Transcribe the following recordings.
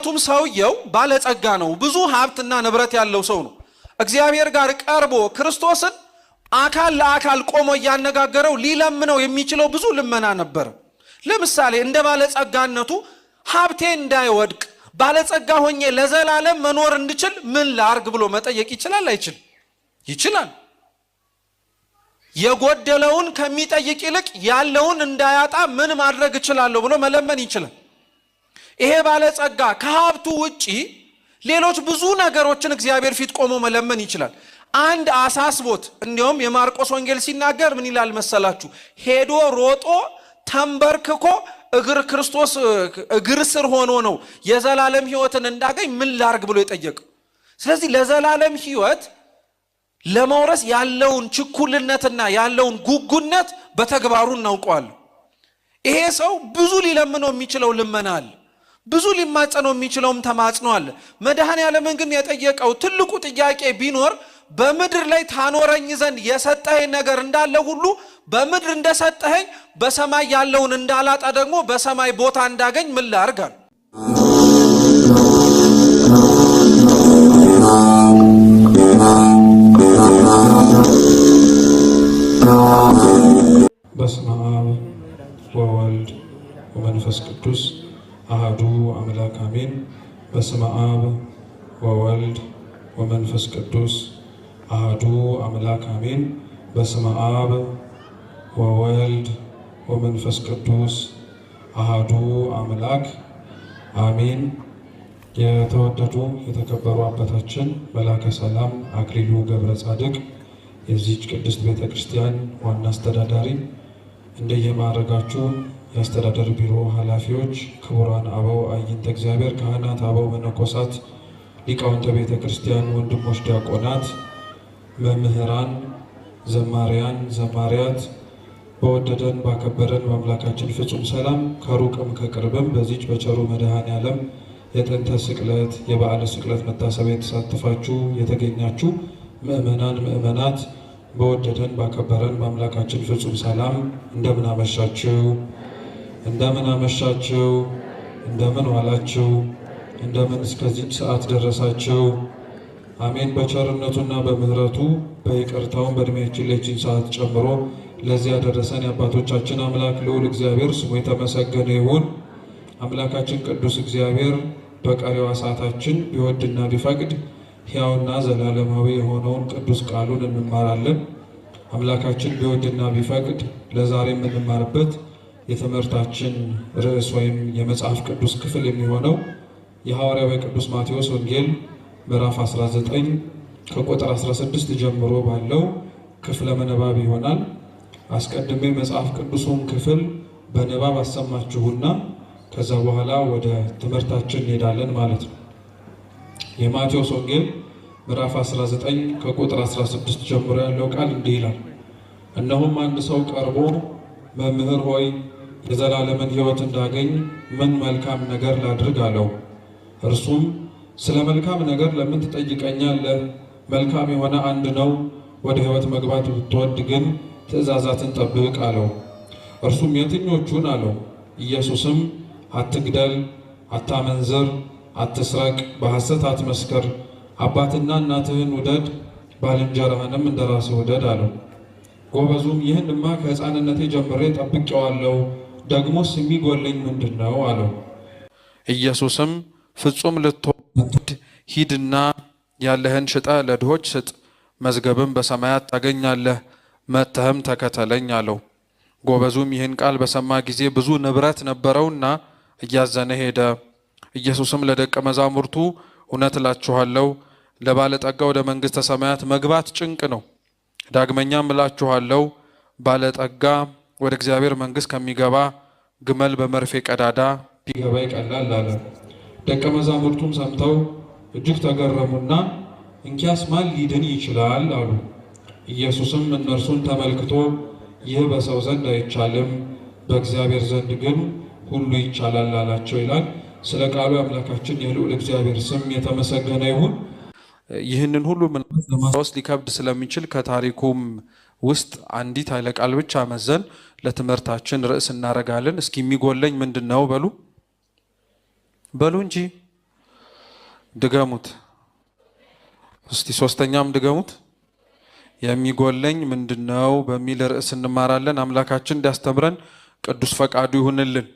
ቱም ሰውየው ባለጸጋ ነው፣ ብዙ ሀብትና ንብረት ያለው ሰው ነው። እግዚአብሔር ጋር ቀርቦ ክርስቶስን አካል ለአካል ቆሞ ያነጋገረው ሊለምነው የሚችለው ብዙ ልመና ነበር። ለምሳሌ እንደ ባለጸጋነቱ ሀብቴ እንዳይወድቅ ባለጸጋ ሆኜ ለዘላለም መኖር እንድችል ምን ላርግ ብሎ መጠየቅ ይችላል አይችል? ይችላል። የጎደለውን ከሚጠይቅ ይልቅ ያለውን እንዳያጣ ምን ማድረግ እችላለሁ ብሎ መለመን ይችላል። ይሄ ባለጸጋ ከሀብቱ ውጪ ሌሎች ብዙ ነገሮችን እግዚአብሔር ፊት ቆሞ መለመን ይችላል። አንድ አሳስቦት እንዲያውም የማርቆስ ወንጌል ሲናገር ምን ይላል መሰላችሁ? ሄዶ ሮጦ ተንበርክኮ ክርስቶስ እግር ስር ሆኖ ነው የዘላለም ሕይወትን እንዳገኝ ምን ላርግ ብሎ የጠየቀው። ስለዚህ ለዘላለም ሕይወት ለመውረስ ያለውን ችኩልነትና ያለውን ጉጉነት በተግባሩ እናውቀዋለን። ይሄ ሰው ብዙ ሊለምነው የሚችለው ልመና አለ፣ ብዙ ሊማጸነው የሚችለውም ተማጽኖ አለ። መድኃኔዓለምን ግን የጠየቀው ትልቁ ጥያቄ ቢኖር በምድር ላይ ታኖረኝ ዘንድ የሰጠኸኝ ነገር እንዳለ ሁሉ በምድር እንደሰጠኸኝ በሰማይ ያለውን እንዳላጣ ደግሞ በሰማይ ቦታ እንዳገኝ ምን ላርጋል? በስመ አብ ወወልድ ወመንፈስ ቅዱስ አሐዱ አምላክ አሜን። በስመ አብ ወወልድ ወመንፈስ ቅዱስ አሐዱ አምላክ አሜን። በስመ አብ ወወልድ ወመንፈስ ቅዱስ አሐዱ አምላክ አሜን። የተወደዱ የተከበሩ አባታችን መላከ ሰላም አክሊሉ ገብረ ጻድቅ የዚህች ቅድስት ቤተ ክርስቲያን ዋና አስተዳዳሪ፣ እንደየማዕረጋችሁ የአስተዳደር ቢሮ ኃላፊዎች፣ ክቡራን አበው አይንተ እግዚአብሔር ካህናት፣ አበው መነኮሳት፣ ሊቃውንተ ቤተ ክርስቲያን፣ ወንድሞች ዲያቆናት፣ መምህራን፣ ዘማሪያን፣ ዘማሪያት፣ በወደደን ባከበረን በአምላካችን ፍጹም ሰላም ከሩቅም ከቅርብም በዚች በቸሩ መድኃኔዓለም የጥንተ ስቅለት የበዓለ ስቅለት መታሰቢያ የተሳተፋችሁ የተገኛችሁ ምእመናን ምእመናት በወደደን ባከበረን በአምላካችን ፍጹም ሰላም እንደምን አመሻችሁ? እንደምን አመሻችሁ? እንደምን ዋላችሁ? እንደምን እስከዚህ ሰዓት ደረሳችሁ? አሜን። በቸርነቱና በምሕረቱ በይቅርታውን በእድሜያችን ለችን ሰዓት ጨምሮ ለዚህ ያደረሰን የአባቶቻችን አምላክ ልዑል እግዚአብሔር ስሙ የተመሰገነ ይሁን። አምላካችን ቅዱስ እግዚአብሔር በቀሪዋ ሰዓታችን ቢወድና ቢፈቅድ ሕያውና ዘላለማዊ የሆነውን ቅዱስ ቃሉን እንማራለን። አምላካችን ቢወድና ቢፈቅድ ለዛሬ የምንማርበት የትምህርታችን ርዕስ ወይም የመጽሐፍ ቅዱስ ክፍል የሚሆነው የሐዋርያው ቅዱስ ማቴዎስ ወንጌል ምዕራፍ 19 ከቁጥር 16 ጀምሮ ባለው ክፍለ ምንባብ ይሆናል። አስቀድሜ መጽሐፍ ቅዱሱን ክፍል በንባብ አሰማችሁና ከዛ በኋላ ወደ ትምህርታችን እንሄዳለን ማለት ነው። የማቴዎስ ወንጌል ምዕራፍ 19 ከቁጥር 16 ጀምሮ ያለው ቃል እንዲህ ይላል። እነሆም አንድ ሰው ቀርቦ መምህር ሆይ የዘላለምን ሕይወት እንዳገኝ ምን መልካም ነገር ላድርግ አለው። እርሱም ስለ መልካም ነገር ለምን ትጠይቀኛለህ? መልካም የሆነ አንድ ነው። ወደ ሕይወት መግባት ብትወድ ግን ትእዛዛትን ጠብቅ አለው። እርሱም የትኞቹን አለው። ኢየሱስም አትግደል፣ አታመንዝር፣ አትስረቅ፣ በሐሰት አትመስክር፣ አባትና እናትህን ውደድ፣ ባልንጀራህንም እንደራስህ ውደድ አለው። ጎበዙም ይህንማ ከሕፃንነቴ ጀምሬ ጠብቄዋለሁ፣ ደግሞስ የሚጎለኝ ምንድን ነው አለው። ኢየሱስም ፍጹም ልትወድ ሂድና ያለህን ሽጠህ ለድሆች ስጥ፣ መዝገብም በሰማያት ታገኛለህ፣ መጥተህም ተከተለኝ አለው። ጎበዙም ይህን ቃል በሰማ ጊዜ ብዙ ንብረት ነበረውና እያዘነ ሄደ። ኢየሱስም ለደቀ መዛሙርቱ እውነት እላችኋለሁ ለባለጠጋ ወደ መንግሥተ ሰማያት መግባት ጭንቅ ነው። ዳግመኛም እላችኋለሁ ባለጠጋ ወደ እግዚአብሔር መንግሥት ከሚገባ ግመል በመርፌ ቀዳዳ ቢገባ ይቀላል አለ። ደቀ መዛሙርቱም ሰምተው እጅግ ተገረሙና እንኪያስ ማን ሊድን ይችላል አሉ። ኢየሱስም እነርሱን ተመልክቶ ይህ በሰው ዘንድ አይቻልም፣ በእግዚአብሔር ዘንድ ግን ሁሉ ይቻላል አላቸው ይላል። ስለ ቃሉ አምላካችን የልዑል እግዚአብሔር ስም የተመሰገነ ይሁን። ይህንን ሁሉ ለማስታወስ ሊከብድ ስለሚችል ከታሪኩም ውስጥ አንዲት ኃይለ ቃል ብቻ መዘን ለትምህርታችን ርዕስ እናደርጋለን። እስኪ የሚጎለኝ ምንድን ነው በሉ እንጂ ድገሙት እስቲ ሶስተኛም ድገሙት። የሚጎለኝ ምንድነው በሚል ርዕስ እንማራለን። አምላካችን እንዲያስተምረን ቅዱስ ፈቃዱ ይሁንልን።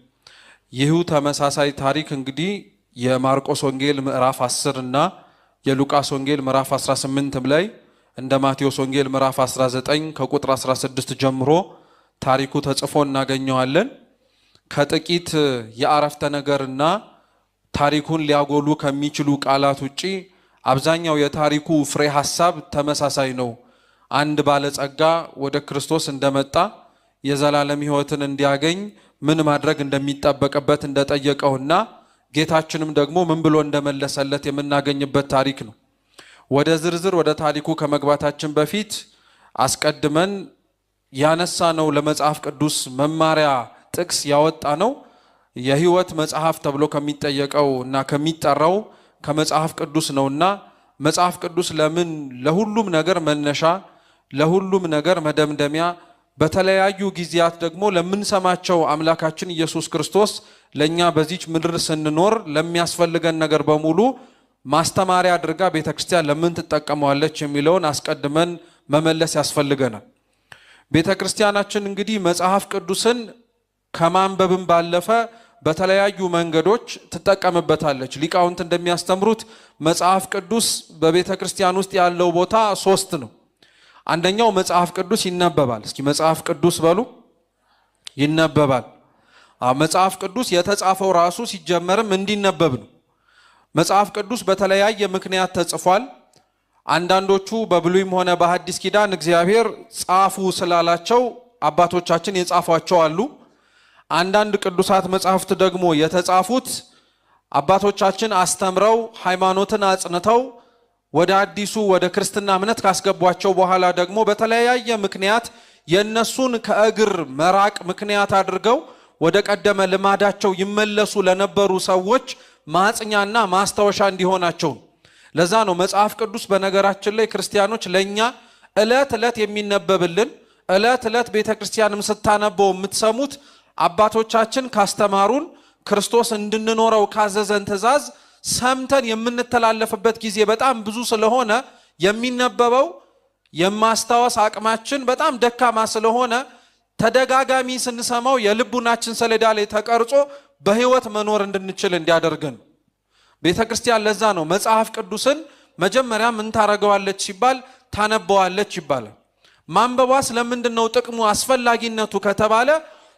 ይህ ተመሳሳይ ታሪክ እንግዲህ የማርቆስ ወንጌል ምዕራፍ 10 እና የሉቃስ ወንጌል ምዕራፍ 18 ላይ እንደ ማቴዎስ ወንጌል ምዕራፍ 19 ከቁጥር 16 ጀምሮ ታሪኩ ተጽፎ እናገኘዋለን። ከጥቂት የአረፍተ ነገርና ታሪኩን ሊያጎሉ ከሚችሉ ቃላት ውጪ አብዛኛው የታሪኩ ፍሬ ሐሳብ ተመሳሳይ ነው። አንድ ባለጸጋ ወደ ክርስቶስ እንደመጣ የዘላለም ሕይወትን እንዲያገኝ ምን ማድረግ እንደሚጠበቅበት እንደጠየቀውና ጌታችንም ደግሞ ምን ብሎ እንደመለሰለት የምናገኝበት ታሪክ ነው። ወደ ዝርዝር ወደ ታሪኩ ከመግባታችን በፊት አስቀድመን ያነሳ ነው ለመጽሐፍ ቅዱስ መማሪያ ጥቅስ ያወጣ ነው የሕይወት መጽሐፍ ተብሎ ከሚጠየቀው እና ከሚጠራው ከመጽሐፍ ቅዱስ ነውና መጽሐፍ ቅዱስ ለምን ለሁሉም ነገር መነሻ ለሁሉም ነገር መደምደሚያ በተለያዩ ጊዜያት ደግሞ ለምንሰማቸው አምላካችን ኢየሱስ ክርስቶስ ለኛ በዚች ምድር ስንኖር ለሚያስፈልገን ነገር በሙሉ ማስተማሪያ አድርጋ ቤተክርስቲያን ለምን ትጠቀመዋለች የሚለውን አስቀድመን መመለስ ያስፈልገናል። ቤተክርስቲያናችን እንግዲህ መጽሐፍ ቅዱስን ከማንበብም ባለፈ በተለያዩ መንገዶች ትጠቀምበታለች። ሊቃውንት እንደሚያስተምሩት መጽሐፍ ቅዱስ በቤተክርስቲያን ውስጥ ያለው ቦታ 3 ነው። አንደኛው መጽሐፍ ቅዱስ ይነበባል። እስኪ መጽሐፍ ቅዱስ በሉ። ይነበባል። መጽሐፍ ቅዱስ የተጻፈው ራሱ ሲጀመርም እንዲነበብ ነው። መጽሐፍ ቅዱስ በተለያየ ምክንያት ተጽፏል። አንዳንዶቹ በብሉይም ሆነ በሐዲስ ኪዳን እግዚአብሔር ጻፉ ስላላቸው አባቶቻችን የጻፏቸው አሉ። አንዳንድ ቅዱሳት መጽሐፍት ደግሞ የተጻፉት አባቶቻችን አስተምረው ሃይማኖትን አጽንተው ወደ አዲሱ ወደ ክርስትና እምነት ካስገቧቸው በኋላ ደግሞ በተለያየ ምክንያት የነሱን ከእግር መራቅ ምክንያት አድርገው ወደ ቀደመ ልማዳቸው ይመለሱ ለነበሩ ሰዎች ማጽኛና ማስታወሻ እንዲሆናቸው። ለዛ ነው መጽሐፍ ቅዱስ በነገራችን ላይ ክርስቲያኖች ለኛ ዕለት ዕለት የሚነበብልን ዕለት ዕለት ቤተክርስቲያንም ስታነበው የምትሰሙት አባቶቻችን ካስተማሩን ክርስቶስ እንድንኖረው ካዘዘን ትእዛዝ ሰምተን የምንተላለፍበት ጊዜ በጣም ብዙ ስለሆነ የሚነበበው የማስታወስ አቅማችን በጣም ደካማ ስለሆነ ተደጋጋሚ ስንሰማው የልቡናችን ሰሌዳ ላይ ተቀርጾ በሕይወት መኖር እንድንችል እንዲያደርገን ቤተክርስቲያን። ለዛ ነው መጽሐፍ ቅዱስን መጀመሪያ ምን ታረገዋለች ሲባል ታነበዋለች ይባላል። ማንበቧስ ለምንድነው ጥቅሙ አስፈላጊነቱ ከተባለ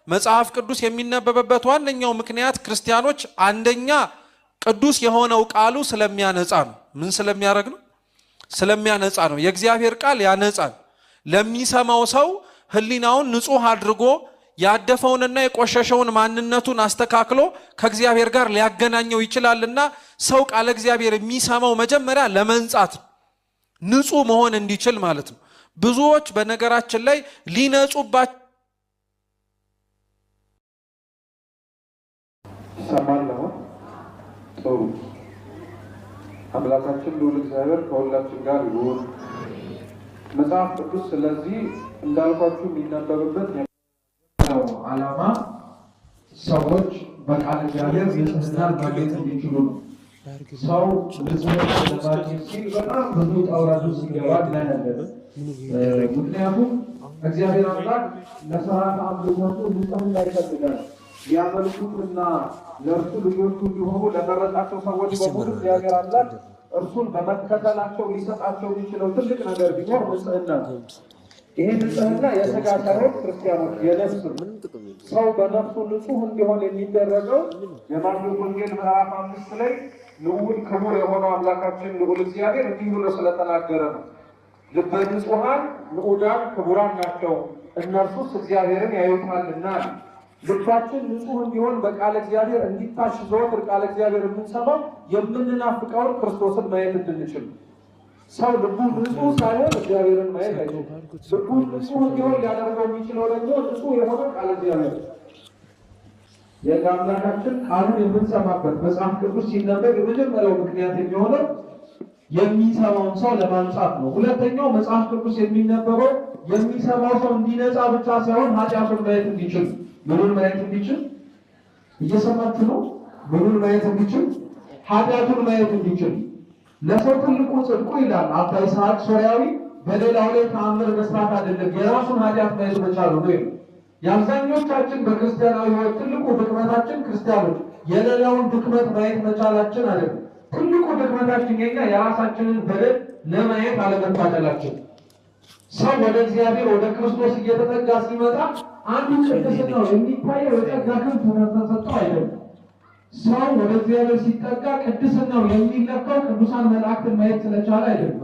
መጽሐፍ ቅዱስ የሚነበብበት ዋነኛው ምክንያት ክርስቲያኖች አንደኛ ቅዱስ የሆነው ቃሉ ስለሚያነጻ ነው። ምን ስለሚያደርግ ነው? ስለሚያነጻ ነው። የእግዚአብሔር ቃል ያነጻል። ለሚሰማው ሰው ሕሊናውን ንጹህ አድርጎ ያደፈውንና የቆሸሸውን ማንነቱን አስተካክሎ ከእግዚአብሔር ጋር ሊያገናኘው ይችላልና ሰው ቃለ እግዚአብሔር የሚሰማው መጀመሪያ ለመንጻት ንጹህ መሆን እንዲችል ማለት ነው። ብዙዎች በነገራችን ላይ ሊነጹባቸው ሰማለሁ። ጥሩ አምላካችን ልዑል እግዚአብሔር ከሁላችን ጋር ይሁን። መጽሐፍ ቅዱስ ስለዚህ እንዳልኳችሁ የሚነበብበት ነው ዓላማ ሰዎች በቃል እግዚአብሔር ንጽሕናን ማግኘት እንዲችሉ ነው። ሰው ንጽሕና ለማግኘት ሲል በጣም ብዙ ውጣ ውረድ ውስጥ ሲገባ እናያለን። ምክንያቱም እግዚአብሔር አምላክ ለሥርዓተ አምልኮቱ ንጽሕና ይፈልጋል። ሊያመልኩትና ለእርሱ ልጆቹ እንዲሆኑ ለመረጣቸው ሰዎች በሙሉ እግዚአብሔር አምላክ እርሱን በመከተላቸው ሊሰጣቸው የሚችለው ትልቅ ነገር ቢኖር ንጽሕና ነው። ይሄ ንጽሕና የሥጋ ሳይሆን ክርስቲያኖች የነፍስ ሰው በነፍሱ ንጹሕ እንዲሆን የሚደረገው የማቴዎስ ወንጌል ምዕራፍ 5 ላይ ልዑል ክቡር የሆነው አምላካችን ልዑል እግዚአብሔር እንዲህ ብሎ ስለተናገረ ነው። ልበ ንጹሐን ንዑዳን ክቡራን ናቸው እነርሱስ እግዚአብሔርን ያዩታልና። ልባችን ንጹህ እንዲሆን በቃለ እግዚአብሔር እንዲታሽ ዘወትር ቃለ እግዚአብሔር የምንሰማው የምንናፍቀውን ክርስቶስን ማየት እንድንችል። ሰው ልቡ ንጹህ ሳይሆን እግዚአብሔርን ማየት አይችልም። ልቡ ንጹህ እንዲሆን ሊያደርገው የሚችለው ደግሞ ንጹህ የሆነ ቃለ እግዚአብሔር የአምላካችን ቃሉን የምንሰማበት መጽሐፍ ቅዱስ ሲነበብ የመጀመሪያው ምክንያት የሚሆነው የሚሰማውን ሰው ለማንጻት ነው። ሁለተኛው መጽሐፍ ቅዱስ የሚነበበው የሚሰማው ሰው እንዲነጻ ብቻ ሳይሆን ኃጢአቱን ማየት እንዲችል። ምኑን ማየት እንዲችል? እየሰማችሁ ነው? ምኑን ማየት እንዲችል? ኃጢአቱን ማየት እንዲችል ለሰው ትልቁ ጽድቁ ይላል አባ ይስሐቅ ሶርያዊ በሌላው ላይ ተአምር መስራት አይደለም የራሱን ኃጢአት ማየት መቻሉ ነው። የአብዛኞቻችን በክርስቲያናዊ ሕይወት ትልቁ ድክመታችን ክርስቲያኖች የሌላውን ድክመት ማየት መቻላችን አይደለም። ትልቁ ድክመታችን የኛ የራሳችንን በደል ለማየት አለመታደላችን። ሰው ወደ እግዚአብሔር ወደ ክርስቶስ እየተጠጋ ሲመጣ አንዱ ቅድስናው የሚታየው የጸጋ ክንፍ ተሰጥቶ አይደለም። ሰው ወደ እግዚአብሔር ሲጠጋ ቅድስናው የሚለካው ቅዱሳን መላእክትን ማየት ስለቻለ አይደለም።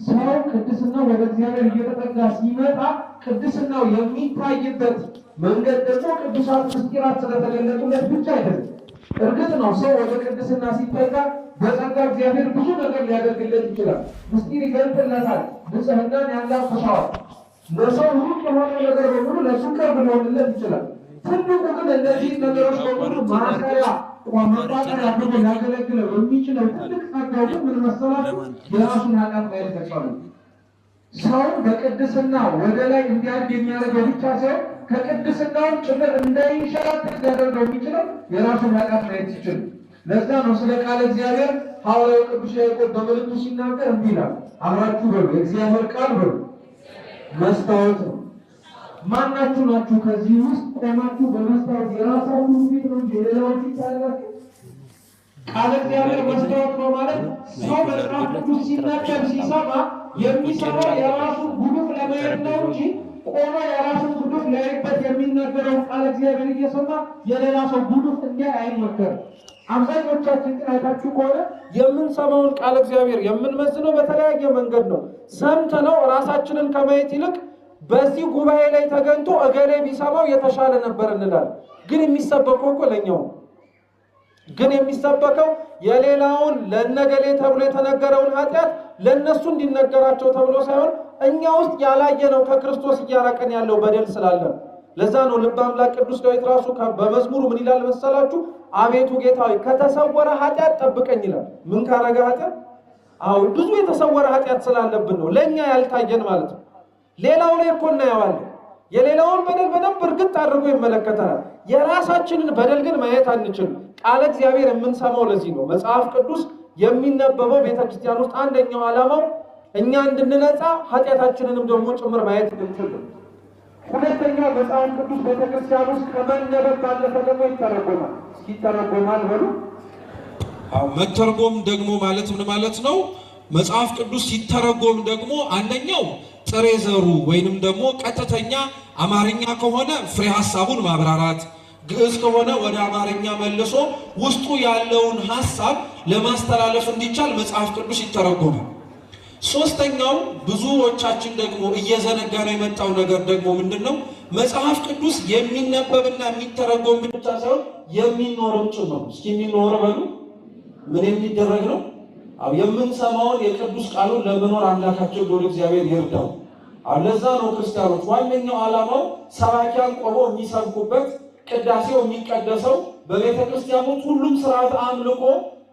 ሰው ቅድስናው ወደ እግዚአብሔር እየተጠጋ ሲመጣ ቅድስናው የሚታይበት መንገድ ደግሞ ቅዱሳን ምስጢራት ስለተገለጡለት ብቻ አይደለም። እርግጥ ነው ሰው ወደ ቅድስና ሲጠጋ በጸጋ እግዚአብሔር ብዙ ነገር ሊያደርግለት ይችላል። ምስጢር ይገልጥለታል፣ ንጽሕናን ያላብሰዋል። ለሰው ሩቅ የሆነ ነገር በሙሉ ለሱ ቅርብ ሊሆንለት ይችላል። ትልቁ ግን እነዚህ ነገሮች በሙሉ ማሰሪያ መቋጠር አድርጎ ሊያገለግለው የሚችለው ትልቅ ጸጋው ግን ምን መሰላችሁ? የራሱን ኃጢአት ማየት ተቻሉ። ሰው በቅድስና ወደ ላይ እንዲያድግ የሚያደርገው ብቻ ሳይሆን ከቅድስናውን ጭምር እንዳይንሸራተት ሊያደርገው የሚችለው የራሱን ኃጢአት ማየት ሲችል። ለዛ ነው ስለ ቃል እግዚአብሔር ሐዋርያው ቅዱስ ያዕቆብ በመልእክቱ ሲናገር እንዲህ ይላል፣ አብራችሁ በሉ የእግዚአብሔር ቃል በሉ መስታወት ነው። ማናችሁ ናችሁ ከዚህ ውስጥ ቆማችሁ በመስታወት የራሳችሁን ፊት ነው እንጂ የሌላውን ፊት ታያላችሁ? ቃል እግዚአብሔር መስታወት ነው ማለት ሰው መጽሐፍ ቅዱስ ሲናገር ሲሰማ የሚሰማው የራሱን ጉዱፍ ለማየት ነው እንጂ ቆሞ የራሱን ጉዱፍ ሊያይበት የሚናገረውን ቃል እግዚአብሔር እየሰማ የሌላ ሰው ጉዱፍ እንዲያ አይመከርም። አብዛኞቻችን ግን አይታችሁ ከሆነ የምንሰማውን ቃል እግዚአብሔር የምንመስለው በተለያየ መንገድ ነው። ሰምተነው ራሳችንን ከማየት ይልቅ በዚህ ጉባኤ ላይ ተገኝቶ እገሌ ቢሰማው የተሻለ ነበር እንላለን። ግን የሚሰበከው እኮ ለኛው ግን የሚሰበከው የሌላውን ለነገሌ ተብሎ የተነገረውን ኃጢአት ለነሱ እንዲነገራቸው ተብሎ ሳይሆን እኛ ውስጥ ያላየነው ከክርስቶስ እያራቀን ያለው በደል ስላለ። ለዛ ነው ልበ አምላክ ቅዱስ ዳዊት ራሱ በመዝሙሩ ምን ይላል መሰላችሁ? አቤቱ ጌታዬ ከተሰወረ ኃጢአት ጠብቀኝ ይላል። ምን ካረገ ኃጢአት? አዎ ብዙ የተሰወረ ኃጢአት ስላለብን ነው ለኛ ያልታየን ማለት ነው። ሌላው ላይ እኮ እናየዋለን። የሌላውን በደል በደንብ እርግጥ አድርጎ ይመለከተናል። የራሳችንን በደል ግን ማየት አንችልም። ቃለ እግዚአብሔር የምንሰማው ለዚህ ነው። መጽሐፍ ቅዱስ የሚነበበው ቤተክርስቲያን ውስጥ አንደኛው ዓላማው እኛ እንድንነጻ ኃጢአታችንንም ደግሞ ጭምር ማየት እንችል። ሁለተኛው መጽሐፍ ቅዱስ ቤተክርስቲያን ውስጥ ከመነበብ ባለፈ ደግሞ ይተረጎማል። ይተረጎማል በሉ። መተርጎም ደግሞ ማለት ምን ማለት ነው? መጽሐፍ ቅዱስ ሲተረጎም ደግሞ አንደኛው ጥሬ ዘሩ ወይንም ደግሞ ቀጥተኛ አማርኛ ከሆነ ፍሬ ሐሳቡን ማብራራት፣ ግዕዝ ከሆነ ወደ አማርኛ መልሶ ውስጡ ያለውን ሐሳብ ለማስተላለፍ እንዲቻል መጽሐፍ ቅዱስ ይተረጎማል። ሶስተኛው ብዙዎቻችን ደግሞ እየዘነጋ ነው የመጣው ነገር ደግሞ ምንድነው? መጽሐፍ ቅዱስ የሚነበብና የሚተረጎም ብቻ ሳይሆን የሚኖርም ጭምር። እስኪ የሚኖር በሉ ምን የሚደረግ ነው? የምንሰማውን የቅዱስ ቃሉን ለመኖር አምላካችን ሎል እግዚአብሔር ይርዳው። ለዛ ነው ክርስቲያኖች ዋነኛው ዓላማው ሰባኪያን ቆመው የሚሰብኩበት ቅዳሴው የሚቀደሰው በቤተ ክርስቲያኖች ሁሉም ስርዓት አምልኮ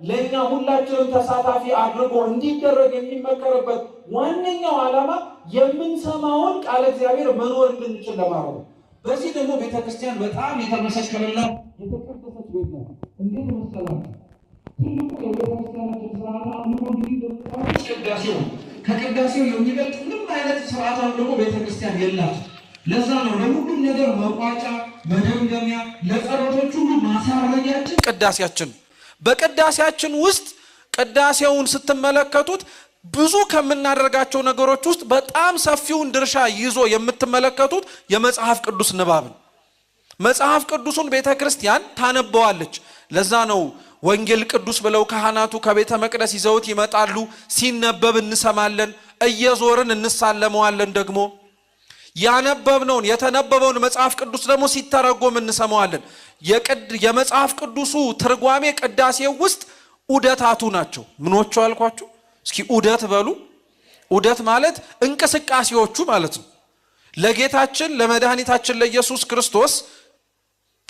ለኛ ሁላችንም ተሳታፊ አድርጎ እንዲደረግ የሚመከርበት ዋነኛው ዓላማ የምንሰማውን ቃል እግዚአብሔር መኖር እንድንችል ለማድረግ። በዚህ ደግሞ ቤተ ክርስቲያን በጣም የተመሰከረላት የተቀደሰች ቤት ነው። እንዴት መሰላችሁ? ትልቁ የቤተክርስቲያናችን ስርዓት አምልኮ እንግዲህ ቅዳሴው ከቅዳሴው የሚበልጥ ምንም አይነት ስርዓት አምልኮ ቤተክርስቲያን የላት። ለዛ ነው ለሁሉም ነገር መቋጫ መደምደሚያ፣ ለጸሎቶች ሁሉ ማሳረጊያችን ቅዳሴያችን። በቅዳሴያችን ውስጥ ቅዳሴውን ስትመለከቱት ብዙ ከምናደርጋቸው ነገሮች ውስጥ በጣም ሰፊውን ድርሻ ይዞ የምትመለከቱት የመጽሐፍ ቅዱስ ንባብ ነው። መጽሐፍ ቅዱሱን ቤተክርስቲያን ታነበዋለች። ለዛ ነው ወንጌል ቅዱስ ብለው ካህናቱ ከቤተ መቅደስ ይዘውት ይመጣሉ። ሲነበብ እንሰማለን፣ እየዞርን እንሳለመዋለን። ደግሞ ያነበብነውን የተነበበውን መጽሐፍ ቅዱስ ደግሞ ሲተረጎም እንሰማዋለን። የመጽሐፍ ቅዱሱ ትርጓሜ ቅዳሴው ውስጥ ዑደታቱ ናቸው። ምኖቹ አልኳችሁ? እስኪ ዑደት በሉ። ዑደት ማለት እንቅስቃሴዎቹ ማለት ነው። ለጌታችን ለመድኃኒታችን ለኢየሱስ ክርስቶስ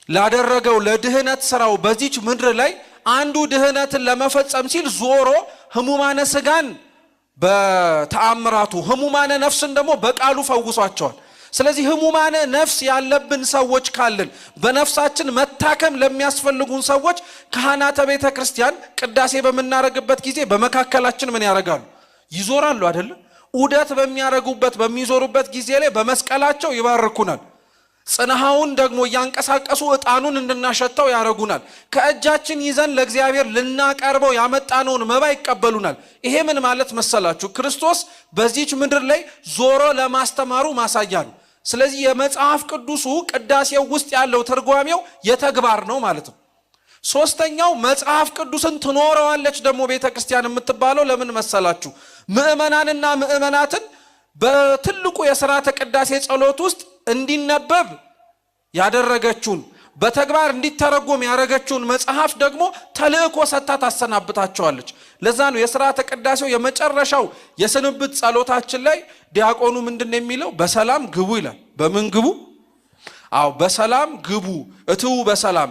ላደረገው ለድህነት ስራው በዚች ምድር ላይ አንዱ ድህነትን ለመፈጸም ሲል ዞሮ ህሙማነ ስጋን በተአምራቱ ህሙማነ ነፍስን ደግሞ በቃሉ ፈውሷቸዋል። ስለዚህ ህሙማነ ነፍስ ያለብን ሰዎች ካልን በነፍሳችን መታከም ለሚያስፈልጉን ሰዎች ካህናተ ቤተ ክርስቲያን ቅዳሴ በመናረግበት ጊዜ በመካከላችን ምን ያደርጋሉ? ይዞራሉ አይደል? ዑደት በሚዞሩበት ጊዜ ላይ በመስቀላቸው ይባርኩናል። ጽንሃውን ደግሞ ያንቀሳቀሱ ዕጣኑን እንድናሸተው ያረጉናል። ከእጃችን ይዘን ለእግዚአብሔር ልናቀርበው ያመጣነውን መባ ይቀበሉናል። ይሄ ምን ማለት መሰላችሁ? ክርስቶስ በዚች ምድር ላይ ዞሮ ለማስተማሩ ማሳያ ነው። ስለዚህ የመጽሐፍ ቅዱሱ ቅዳሴው ውስጥ ያለው ትርጓሜው የተግባር ነው ማለት ነው። ሶስተኛው መጽሐፍ ቅዱስን ትኖረዋለች ደግሞ ቤተክርስቲያን የምትባለው ለምን መሰላችሁ? ምእመናንና ምእመናትን በትልቁ የሥርዓተ ቅዳሴ ጸሎት ውስጥ እንዲነበብ ያደረገችውን በተግባር እንዲተረጎም ያደረገችውን መጽሐፍ ደግሞ ተልእኮ ሰጥታ ታሰናብታቸዋለች። ለዛ ነው የሥርዓተ ቅዳሴው የመጨረሻው የስንብት ጸሎታችን ላይ ዲያቆኑ ምንድነው የሚለው? በሰላም ግቡ ይላል። በምን ግቡ? በሰላም ግቡ እትው በሰላም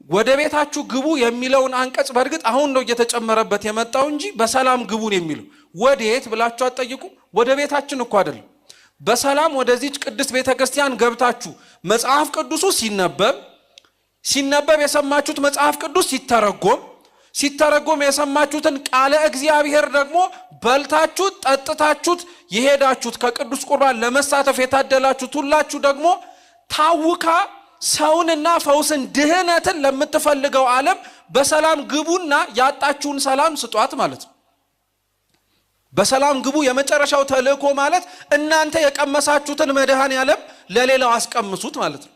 ወደ ቤታችሁ ግቡ የሚለውን አንቀጽ በእርግጥ አሁን ነው እየተጨመረበት የመጣው እንጂ በሰላም ግቡን የሚለው ወዴት ብላችሁ አትጠይቁ። ወደ ቤታችን እኮ አይደለም። በሰላም ወደዚች ቅድስት ቤተክርስቲያን ገብታችሁ መጽሐፍ ቅዱሱ ሲነበብ የሰማችሁት መጽሐፍ ቅዱስ ሲተረጎም የሰማችሁትን ቃለ እግዚአብሔር ደግሞ በልታችሁት ጠጥታችሁት የሄዳችሁት ከቅዱስ ቁርባን ለመሳተፍ የታደላችሁት ሁላችሁ ደግሞ ታውካ ሰውንና ፈውስን ድህነትን ለምትፈልገው ዓለም በሰላም ግቡና ያጣችሁን ሰላም ስጧት ማለት ነው። በሰላም ግቡ የመጨረሻው ተልእኮ ማለት እናንተ የቀመሳችሁትን መድኃኔ ዓለም ለሌላው አስቀምሱት ማለት ነው።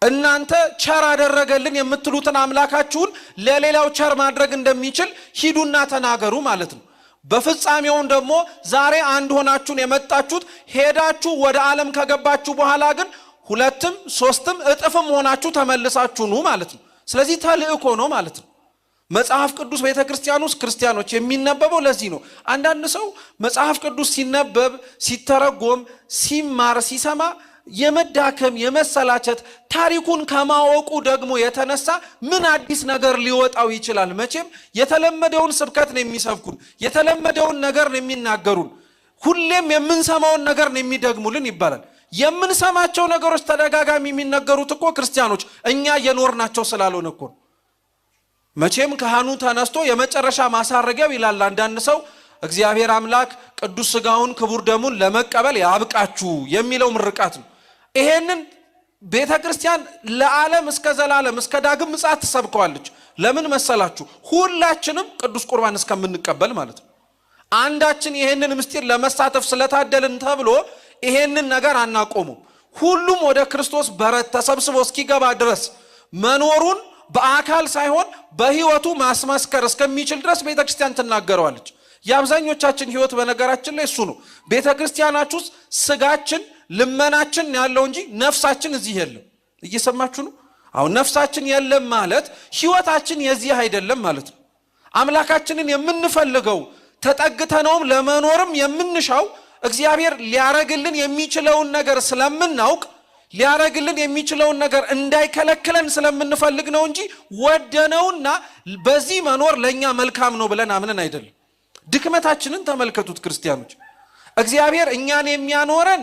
እናንተ ቸር አደረገልን የምትሉትን አምላካችሁን ለሌላው ቸር ማድረግ እንደሚችል ሂዱና ተናገሩ ማለት ነው። በፍጻሜውን ደግሞ ዛሬ አንድ ሆናችሁን የመጣችሁት ሄዳችሁ ወደ ዓለም ከገባችሁ በኋላ ግን 2ም 3ም እጥፍም ሆናችሁ ተመልሳችሁ ኑ ማለት ነው። ስለዚህ ተልእኮ ነው ማለት ነው። መጽሐፍ ቅዱስ ቤተክርስቲያን ውስጥ ክርስቲያኖች የሚነበበው ለዚህ ነው። አንዳንድ ሰው መጽሐፍ ቅዱስ ሲነበብ ሲተረጎም ሲማር ሲሰማ የመዳከም የመሰላቸት ታሪኩን ከማወቁ ደግሞ የተነሳ ምን አዲስ ነገር ሊወጣው ይችላል? መቼም የተለመደውን ስብከት ነው የሚሰብኩን፣ የተለመደውን ነገር ነው የሚናገሩን፣ ሁሌም የምንሰማውን ነገር ነው የሚደግሙልን ይባላል። የምንሰማቸው ነገሮች ተደጋጋሚ የሚነገሩት እኮ ክርስቲያኖች እኛ የኖርናቸው ስላልሆነ እኮ። መቼም ካህኑ ተነስቶ የመጨረሻ ማሳረጊያው ይላል አንዳንድ ሰው እግዚአብሔር አምላክ ቅዱስ ሥጋውን ክቡር ደሙን ለመቀበል ያብቃችሁ የሚለው ምርቃት ነው። ይሄንን ቤተክርስቲያን ለዓለም እስከ ዘላለም እስከ ዳግም ምጽአት ተሰብከዋለች። ለምን መሰላችሁ? ሁላችንም ቅዱስ ቁርባን እስከምንቀበል ማለት ነው። አንዳችን ይሄንን ምስጢር ለመሳተፍ ስለታደልን ተብሎ ይሄንን ነገር አናቆሙም። ሁሉም ወደ ክርስቶስ በረት ተሰብስቦ እስኪገባ ድረስ መኖሩን በአካል ሳይሆን በህይወቱ ማስመስከር እስከሚችል ድረስ ቤተክርስቲያን ትናገረዋለች። የአብዛኞቻችን ህይወት በነገራችን ላይ እሱ ነው። ቤተክርስቲያናችሁ ውስጥ ስጋችን ልመናችን ያለው እንጂ ነፍሳችን እዚህ የለም። እየሰማችሁ ነው? አሁን ነፍሳችን የለም ማለት ህይወታችን የዚህ አይደለም ማለት ነው። አምላካችንን የምንፈልገው ተጠግተነውም ለመኖርም የምንሻው እግዚአብሔር ሊያረግልን የሚችለውን ነገር ስለምናውቅ ሊያረግልን የሚችለውን ነገር እንዳይከለክለን ስለምንፈልግ ነው እንጂ ወደነውና በዚህ መኖር ለኛ መልካም ነው ብለን አምነን አይደለም። ድክመታችንን ተመልከቱት ክርስቲያኖች። እግዚአብሔር እኛን የሚያኖረን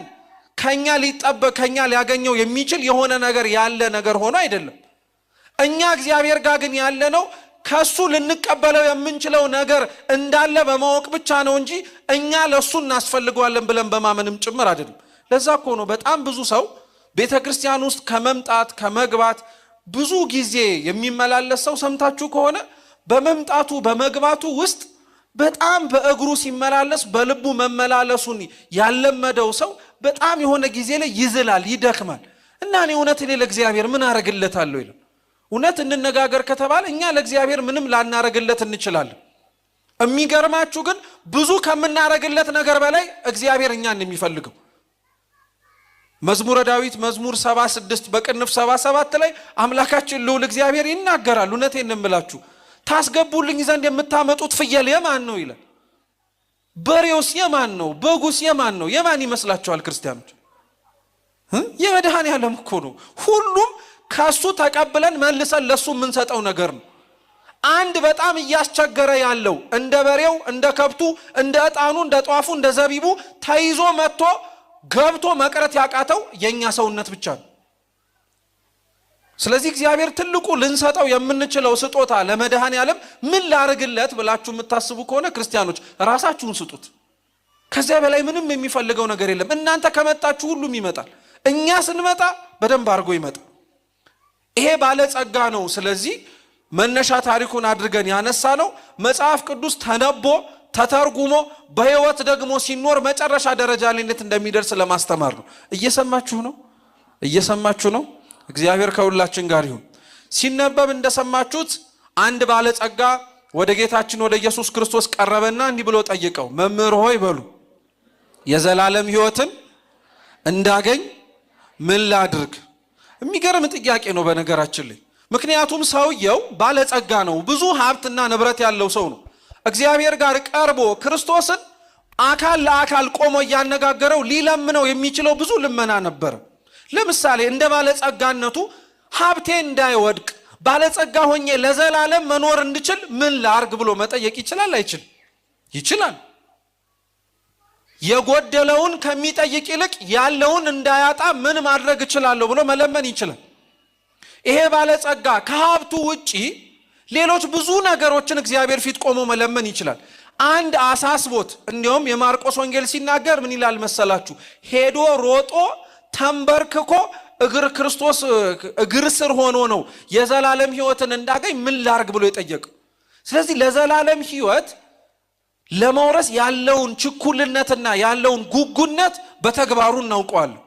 ከኛ ሊጠበቅ ከኛ ሊያገኘው የሚችል የሆነ ነገር ያለ ነገር ሆኖ አይደለም። እኛ እግዚአብሔር ጋር ግን ያለነው ከሱ ልንቀበለው የምንችለው ነገር እንዳለ በማወቅ ብቻ ነው እንጂ እኛ ለሱ እናስፈልገዋለን ብለን በማመንም ጭምር አይደለም። ለዛ እኮ ነው በጣም ብዙ ሰው ቤተክርስቲያን ውስጥ ከመምጣት ከመግባት ብዙ ጊዜ የሚመላለስ ሰው ሰምታችሁ ከሆነ በመምጣቱ በመግባቱ ውስጥ በጣም በእግሩ ሲመላለስ በልቡ መመላለሱን ያለመደው ሰው በጣም የሆነ ጊዜ ላይ ይዝላል፣ ይደክማል። እና እኔ እውነት ለእግዚአብሔር ምን አረግለታለሁ ይላል። እውነት እንነጋገር ከተባለ እኛ ለእግዚአብሔር ምንም ላናረግለት እንችላለን። የሚገርማችሁ ግን ብዙ ከምናረግለት ነገር በላይ እግዚአብሔር እኛን የሚፈልገው መዝሙረ ዳዊት መዝሙር 76 በቅንፍ 77 ላይ አምላካችን ልዑል እግዚአብሔር ይናገራል። እውነቴን እንምላችሁ ታስገቡልኝ ዘንድ የምታመጡት ፍየል የማን ነው ይላል። በሬውስ የማን ነው? በጉስ የማን ነው? የማን ይመስላችኋል ክርስቲያኖች? የመድኃኔ ዓለም እኮ ነው። ሁሉም ከሱ ተቀብለን መልሰን ለሱ የምንሰጠው ነገር ነው። አንድ በጣም እያስቸገረ ያለው እንደ በሬው እንደ ከብቱ እንደ ዕጣኑ እንደ ጧፉ እንደ ዘቢቡ ተይዞ መጥቶ ገብቶ መቅረት ያቃተው የኛ ሰውነት ብቻ ነው። ስለዚህ እግዚአብሔር ትልቁ ልንሰጠው የምንችለው ስጦታ ለመድኃኔ ዓለም ምን ላርግለት ብላችሁ የምታስቡ ከሆነ ክርስቲያኖች ራሳችሁን ስጡት። ከዚያ በላይ ምንም የሚፈልገው ነገር የለም። እናንተ ከመጣችሁ ሁሉም ይመጣል። እኛ ስንመጣ በደንብ አድርጎ ይመጣል። ይሄ ባለጸጋ ነው። ስለዚህ መነሻ ታሪኩን አድርገን ያነሳ ነው መጽሐፍ ቅዱስ ተነቦ ተተርጉሞ በህይወት ደግሞ ሲኖር መጨረሻ ደረጃ ላይ እንዴት እንደሚደርስ ለማስተማር ነው። እየሰማችሁ ነው። እግዚአብሔር ከሁላችን ጋር ይሁን። ሲነበብ እንደሰማችሁት አንድ ባለጸጋ ወደ ጌታችን ወደ ኢየሱስ ክርስቶስ ቀረበና እንዲህ ብሎ ጠየቀው፣ መምህር ሆይ በሉ የዘላለም ህይወትን እንዳገኝ ምን ላድርግ? የሚገርም ጥያቄ ነው በነገራችን ላይ። ምክንያቱም ሰውየው ባለጸጋ ነው፣ ብዙ ሀብትና ንብረት ያለው ሰው ነው። እግዚአብሔር ጋር ቀርቦ ክርስቶስን አካል ለአካል ቆሞ እያነጋገረው ሊለምነው የሚችለው ብዙ ልመና ነበር። ለምሳሌ እንደ ባለጸጋነቱ ሀብቴ እንዳይወድቅ ባለጸጋ ሆኜ ለዘላለም መኖር እንድችል ምን ላርግ ብሎ መጠየቅ ይችላል? አይችልም? ይችላል። የጎደለውን ከሚጠይቅ ይልቅ ያለውን እንዳያጣ ምን ማድረግ እችላለሁ ብሎ መለመን ይችላል። ይሄ ባለጸጋ ከሀብቱ ውጪ ሌሎች ብዙ ነገሮችን እግዚአብሔር ፊት ቆሞ መለመን ይችላል። አንድ አሳስቦት እንዲሁም የማርቆስ ወንጌል ሲናገር ምን ይላል መሰላችሁ? ሄዶ ሮጦ ተንበርክኮ ክርስቶስ እግር ስር ሆኖ ነው የዘላለም ህይወትን እንዳገኝ ምን ላርግ ብሎ የጠየቀው። ስለዚህ ለዘላለም ህይወት ለመውረስ ያለውን ችኩልነትና ያለውን ጉጉነት በተግባሩ እናውቀዋለን።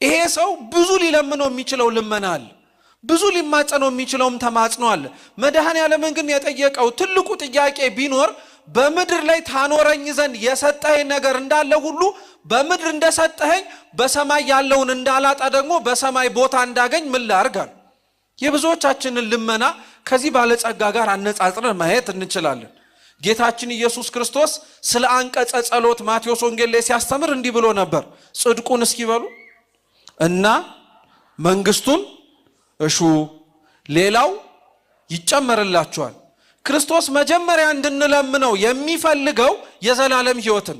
ይሄ ሰው ብዙ ሊለምነው የሚችለው ልመና አለ፣ ብዙ ሊማጸነው የሚችለውም ተማጽኖ አለ። መድኃኔ ዓለምን ግን የጠየቀው ትልቁ ጥያቄ ቢኖር በምድር ላይ ታኖረኝ ዘንድ የሰጠኸኝ ነገር እንዳለ ሁሉ በምድር እንደሰጠኸኝ በሰማይ ያለውን እንዳላጣ ደግሞ በሰማይ ቦታ እንዳገኝ ምን ላርጋል? የብዙዎቻችንን ልመና ከዚህ ባለጸጋ ጋር አነጻጽረን ማየት እንችላለን። ጌታችን ኢየሱስ ክርስቶስ ስለ አንቀጸ ጸሎት ማቴዎስ ወንጌል ላይ ሲያስተምር እንዲህ ብሎ ነበር። ጽድቁን እስኪበሉ እና መንግስቱን እሹ ሌላው ይጨመርላችኋል። ክርስቶስ መጀመሪያ እንድንለምነው የሚፈልገው የዘላለም ህይወትን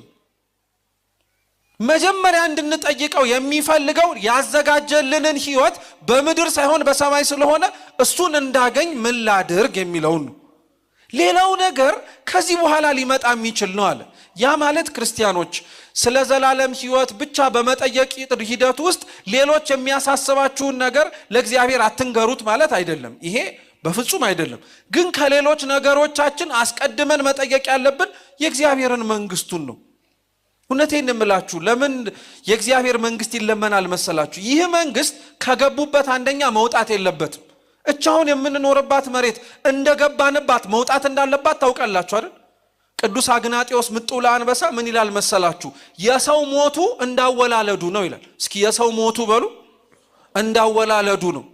መጀመሪያ እንድንጠይቀው የሚፈልገው ያዘጋጀልንን ህይወት በምድር ሳይሆን በሰማይ ስለሆነ እሱን እንዳገኝ ምን ላድርግ የሚለው ነው። ሌላው ነገር ከዚህ በኋላ ሊመጣ የሚችል ነው አለ። ያ ማለት ክርስቲያኖች ስለ ዘላለም ህይወት ብቻ በመጠየቅ ሂደት ውስጥ ሌሎች የሚያሳስባችሁን ነገር ለእግዚአብሔር አትንገሩት ማለት አይደለም። ይሄ በፍጹም አይደለም። ግን ከሌሎች ነገሮቻችን አስቀድመን መጠየቅ ያለብን የእግዚአብሔርን መንግስቱን ነው። እውነቴን እምላችሁ ለምን የእግዚአብሔር መንግስት ይለመናል መሰላችሁ? ይህ መንግስት ከገቡበት አንደኛ መውጣት የለበትም። እቻውን የምንኖርባት መሬት እንደገባንባት መውጣት እንዳለባት ታውቃላችሁ አይደል? ቅዱስ አግናጢዮስ ምጡላ አንበሳ ምን ይላል መሰላችሁ? የሰው ሞቱ እንዳወላለዱ ነው ይላል። እስኪ የሰው ሞቱ በሉ እንዳወላለዱ ነው።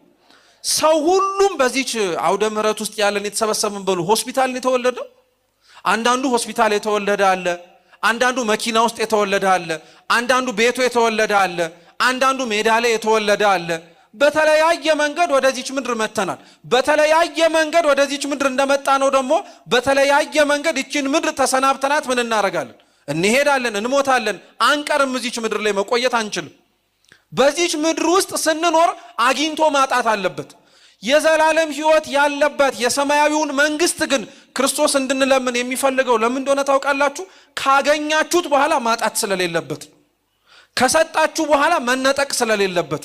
ሰው ሁሉም በዚች አውደ ምሕረት ውስጥ ያለን የተሰበሰበን በሉ ሆስፒታል የተወለደው። አንዳንዱ ሆስፒታል የተወለደ አለ፣ አንዳንዱ መኪና ውስጥ የተወለደ አለ፣ አንዳንዱ ቤቱ የተወለደ አለ፣ አንዳንዱ ሜዳ ላይ የተወለደ አለ። በተለያየ መንገድ ወደዚች ምድር መተናል። በተለያየ መንገድ ወደዚች ምድር እንደመጣ ነው ደግሞ በተለያየ መንገድ እቺን ምድር ተሰናብተናት ምን እናረጋለን? እንሄዳለን፣ እንሞታለን። አንቀርም። እዚች ምድር ላይ መቆየት አንችልም። በዚች ምድር ውስጥ ስንኖር አግኝቶ ማጣት አለበት። የዘላለም ህይወት ያለበት የሰማያዊውን መንግስት ግን ክርስቶስ እንድንለምን የሚፈልገው ለምን እንደሆነ ታውቃላችሁ? ካገኛችሁት በኋላ ማጣት ስለሌለበት፣ ከሰጣችሁ በኋላ መነጠቅ ስለሌለበት።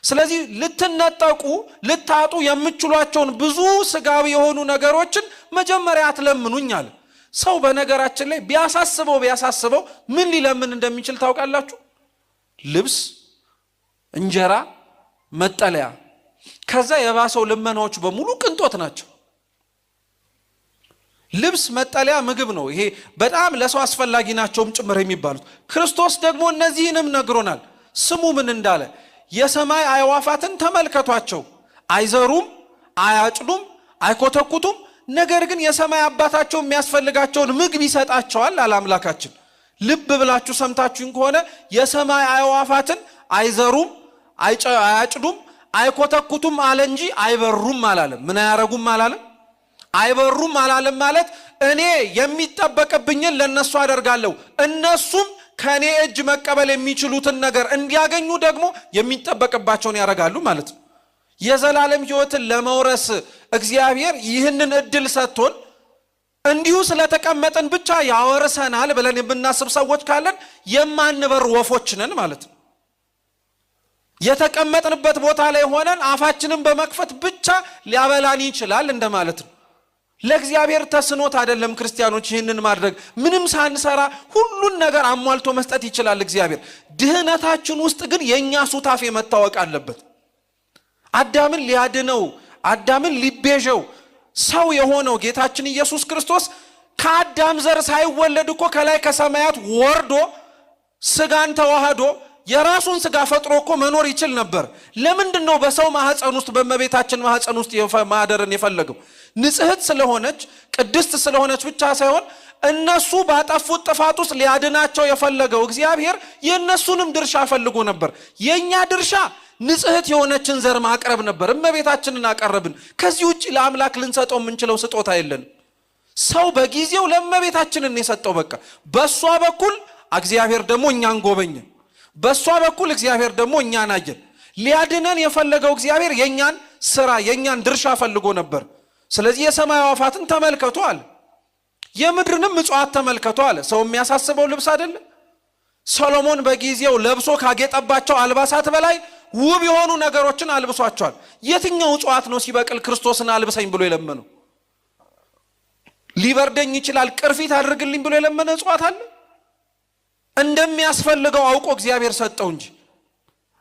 ስለዚህ ልትነጠቁ ልታጡ የምትችሏቸውን ብዙ ስጋዊ የሆኑ ነገሮችን መጀመሪያ አትለምኑኝ አለ። ሰው በነገራችን ላይ ቢያሳስበው ምን ሊለምን እንደሚችል ታውቃላችሁ? ልብስ፣ እንጀራ፣ መጠለያ። ከዛ የባሰው ልመናዎች በሙሉ ቅንጦት ናቸው። ልብስ፣ መጠለያ፣ ምግብ ነው። ይሄ በጣም ለሰው አስፈላጊ ናቸውም ጭምር የሚባሉት። ክርስቶስ ደግሞ እነዚህንም ነግሮናል። ስሙ ምን እንዳለ የሰማይ አዕዋፋትን ተመልከቷቸው፣ አይዘሩም፣ አያጭዱም፣ አይኮተኩቱም፣ ነገር ግን የሰማይ አባታቸው የሚያስፈልጋቸውን ምግብ ይሰጣቸዋል አለ አምላካችን። ልብ ብላችሁ ሰምታችሁን ከሆነ የሰማይ አዕዋፋትን አይዘሩም፣ አያጭዱም፣ አይኮተኩቱም አለ እንጂ አይበሩም አላለም። ምን አያረጉም አላለም? አይበሩም አላለም። ማለት እኔ የሚጠበቅብኝን ለነሱ አደርጋለሁ፣ እነሱም ከኔ እጅ መቀበል የሚችሉትን ነገር እንዲያገኙ ደግሞ የሚጠበቅባቸውን ያደርጋሉ ማለት ነው። የዘላለም ሕይወትን ለመውረስ እግዚአብሔር ይህንን እድል ሰጥቶን እንዲሁ ስለተቀመጠን ብቻ ያወርሰናል ብለን የምናስብ ሰዎች ካለን የማንበር ወፎች ነን ማለት ነው። የተቀመጥንበት ቦታ ላይ ሆነን አፋችንን በመክፈት ብቻ ሊያበላን ይችላል እንደማለት ነው። ለእግዚአብሔር ተስኖት አይደለም ክርስቲያኖች ይህንን ማድረግ። ምንም ሳንሰራ ሁሉን ነገር አሟልቶ መስጠት ይችላል እግዚአብሔር። ድህነታችን ውስጥ ግን የኛ ሱታፌ መታወቅ አለበት። አዳምን ሊያድነው አዳምን ሊቤዠው ሰው የሆነው ጌታችን ኢየሱስ ክርስቶስ ከአዳም ዘር ሳይወለድ እኮ ከላይ ከሰማያት ወርዶ ስጋን ተዋህዶ የራሱን ስጋ ፈጥሮ እኮ መኖር ይችል ነበር። ለምንድነው በሰው ማህፀን ውስጥ በእመቤታችን ማህፀን ውስጥ ማደርን የፈለገው? ንጽሕት ስለሆነች ቅድስት ስለሆነች ብቻ ሳይሆን እነሱ ባጠፉት ጥፋት ውስጥ ሊያድናቸው የፈለገው እግዚአብሔር የእነሱንም ድርሻ ፈልጎ ነበር። የኛ ድርሻ ንጽሕት የሆነችን ዘር ማቅረብ ነበር። እመቤታችንን አቀረብን። ከዚህ ውጪ ለአምላክ ልንሰጠው የምንችለው ስጦታ የለን። ሰው በጊዜው ለእመቤታችንን የሰጠው በቃ በሷ በኩል እግዚአብሔር ደግሞ እኛን ጎበኘ። በሷ በኩል እግዚአብሔር ደግሞ እኛን አየን። ሊያድነን የፈለገው እግዚአብሔር የኛን ስራ የኛን ድርሻ ፈልጎ ነበር። ስለዚህ የሰማይ አዕዋፋትን ተመልከቱ አለ። የምድርንም ምጽዋት ተመልከቱ አለ። ሰው የሚያሳስበው ልብስ አይደለ? ሰሎሞን በጊዜው ለብሶ ካጌጠባቸው አልባሳት በላይ ውብ የሆኑ ነገሮችን አልብሷቸዋል። የትኛው እጽዋት ነው ሲበቅል ክርስቶስን አልብሰኝ ብሎ የለመነው? ሊበርደኝ ይችላል ቅርፊት አድርግልኝ ብሎ የለመነ እጽዋት አለ? እንደሚያስፈልገው አውቆ እግዚአብሔር ሰጠው እንጂ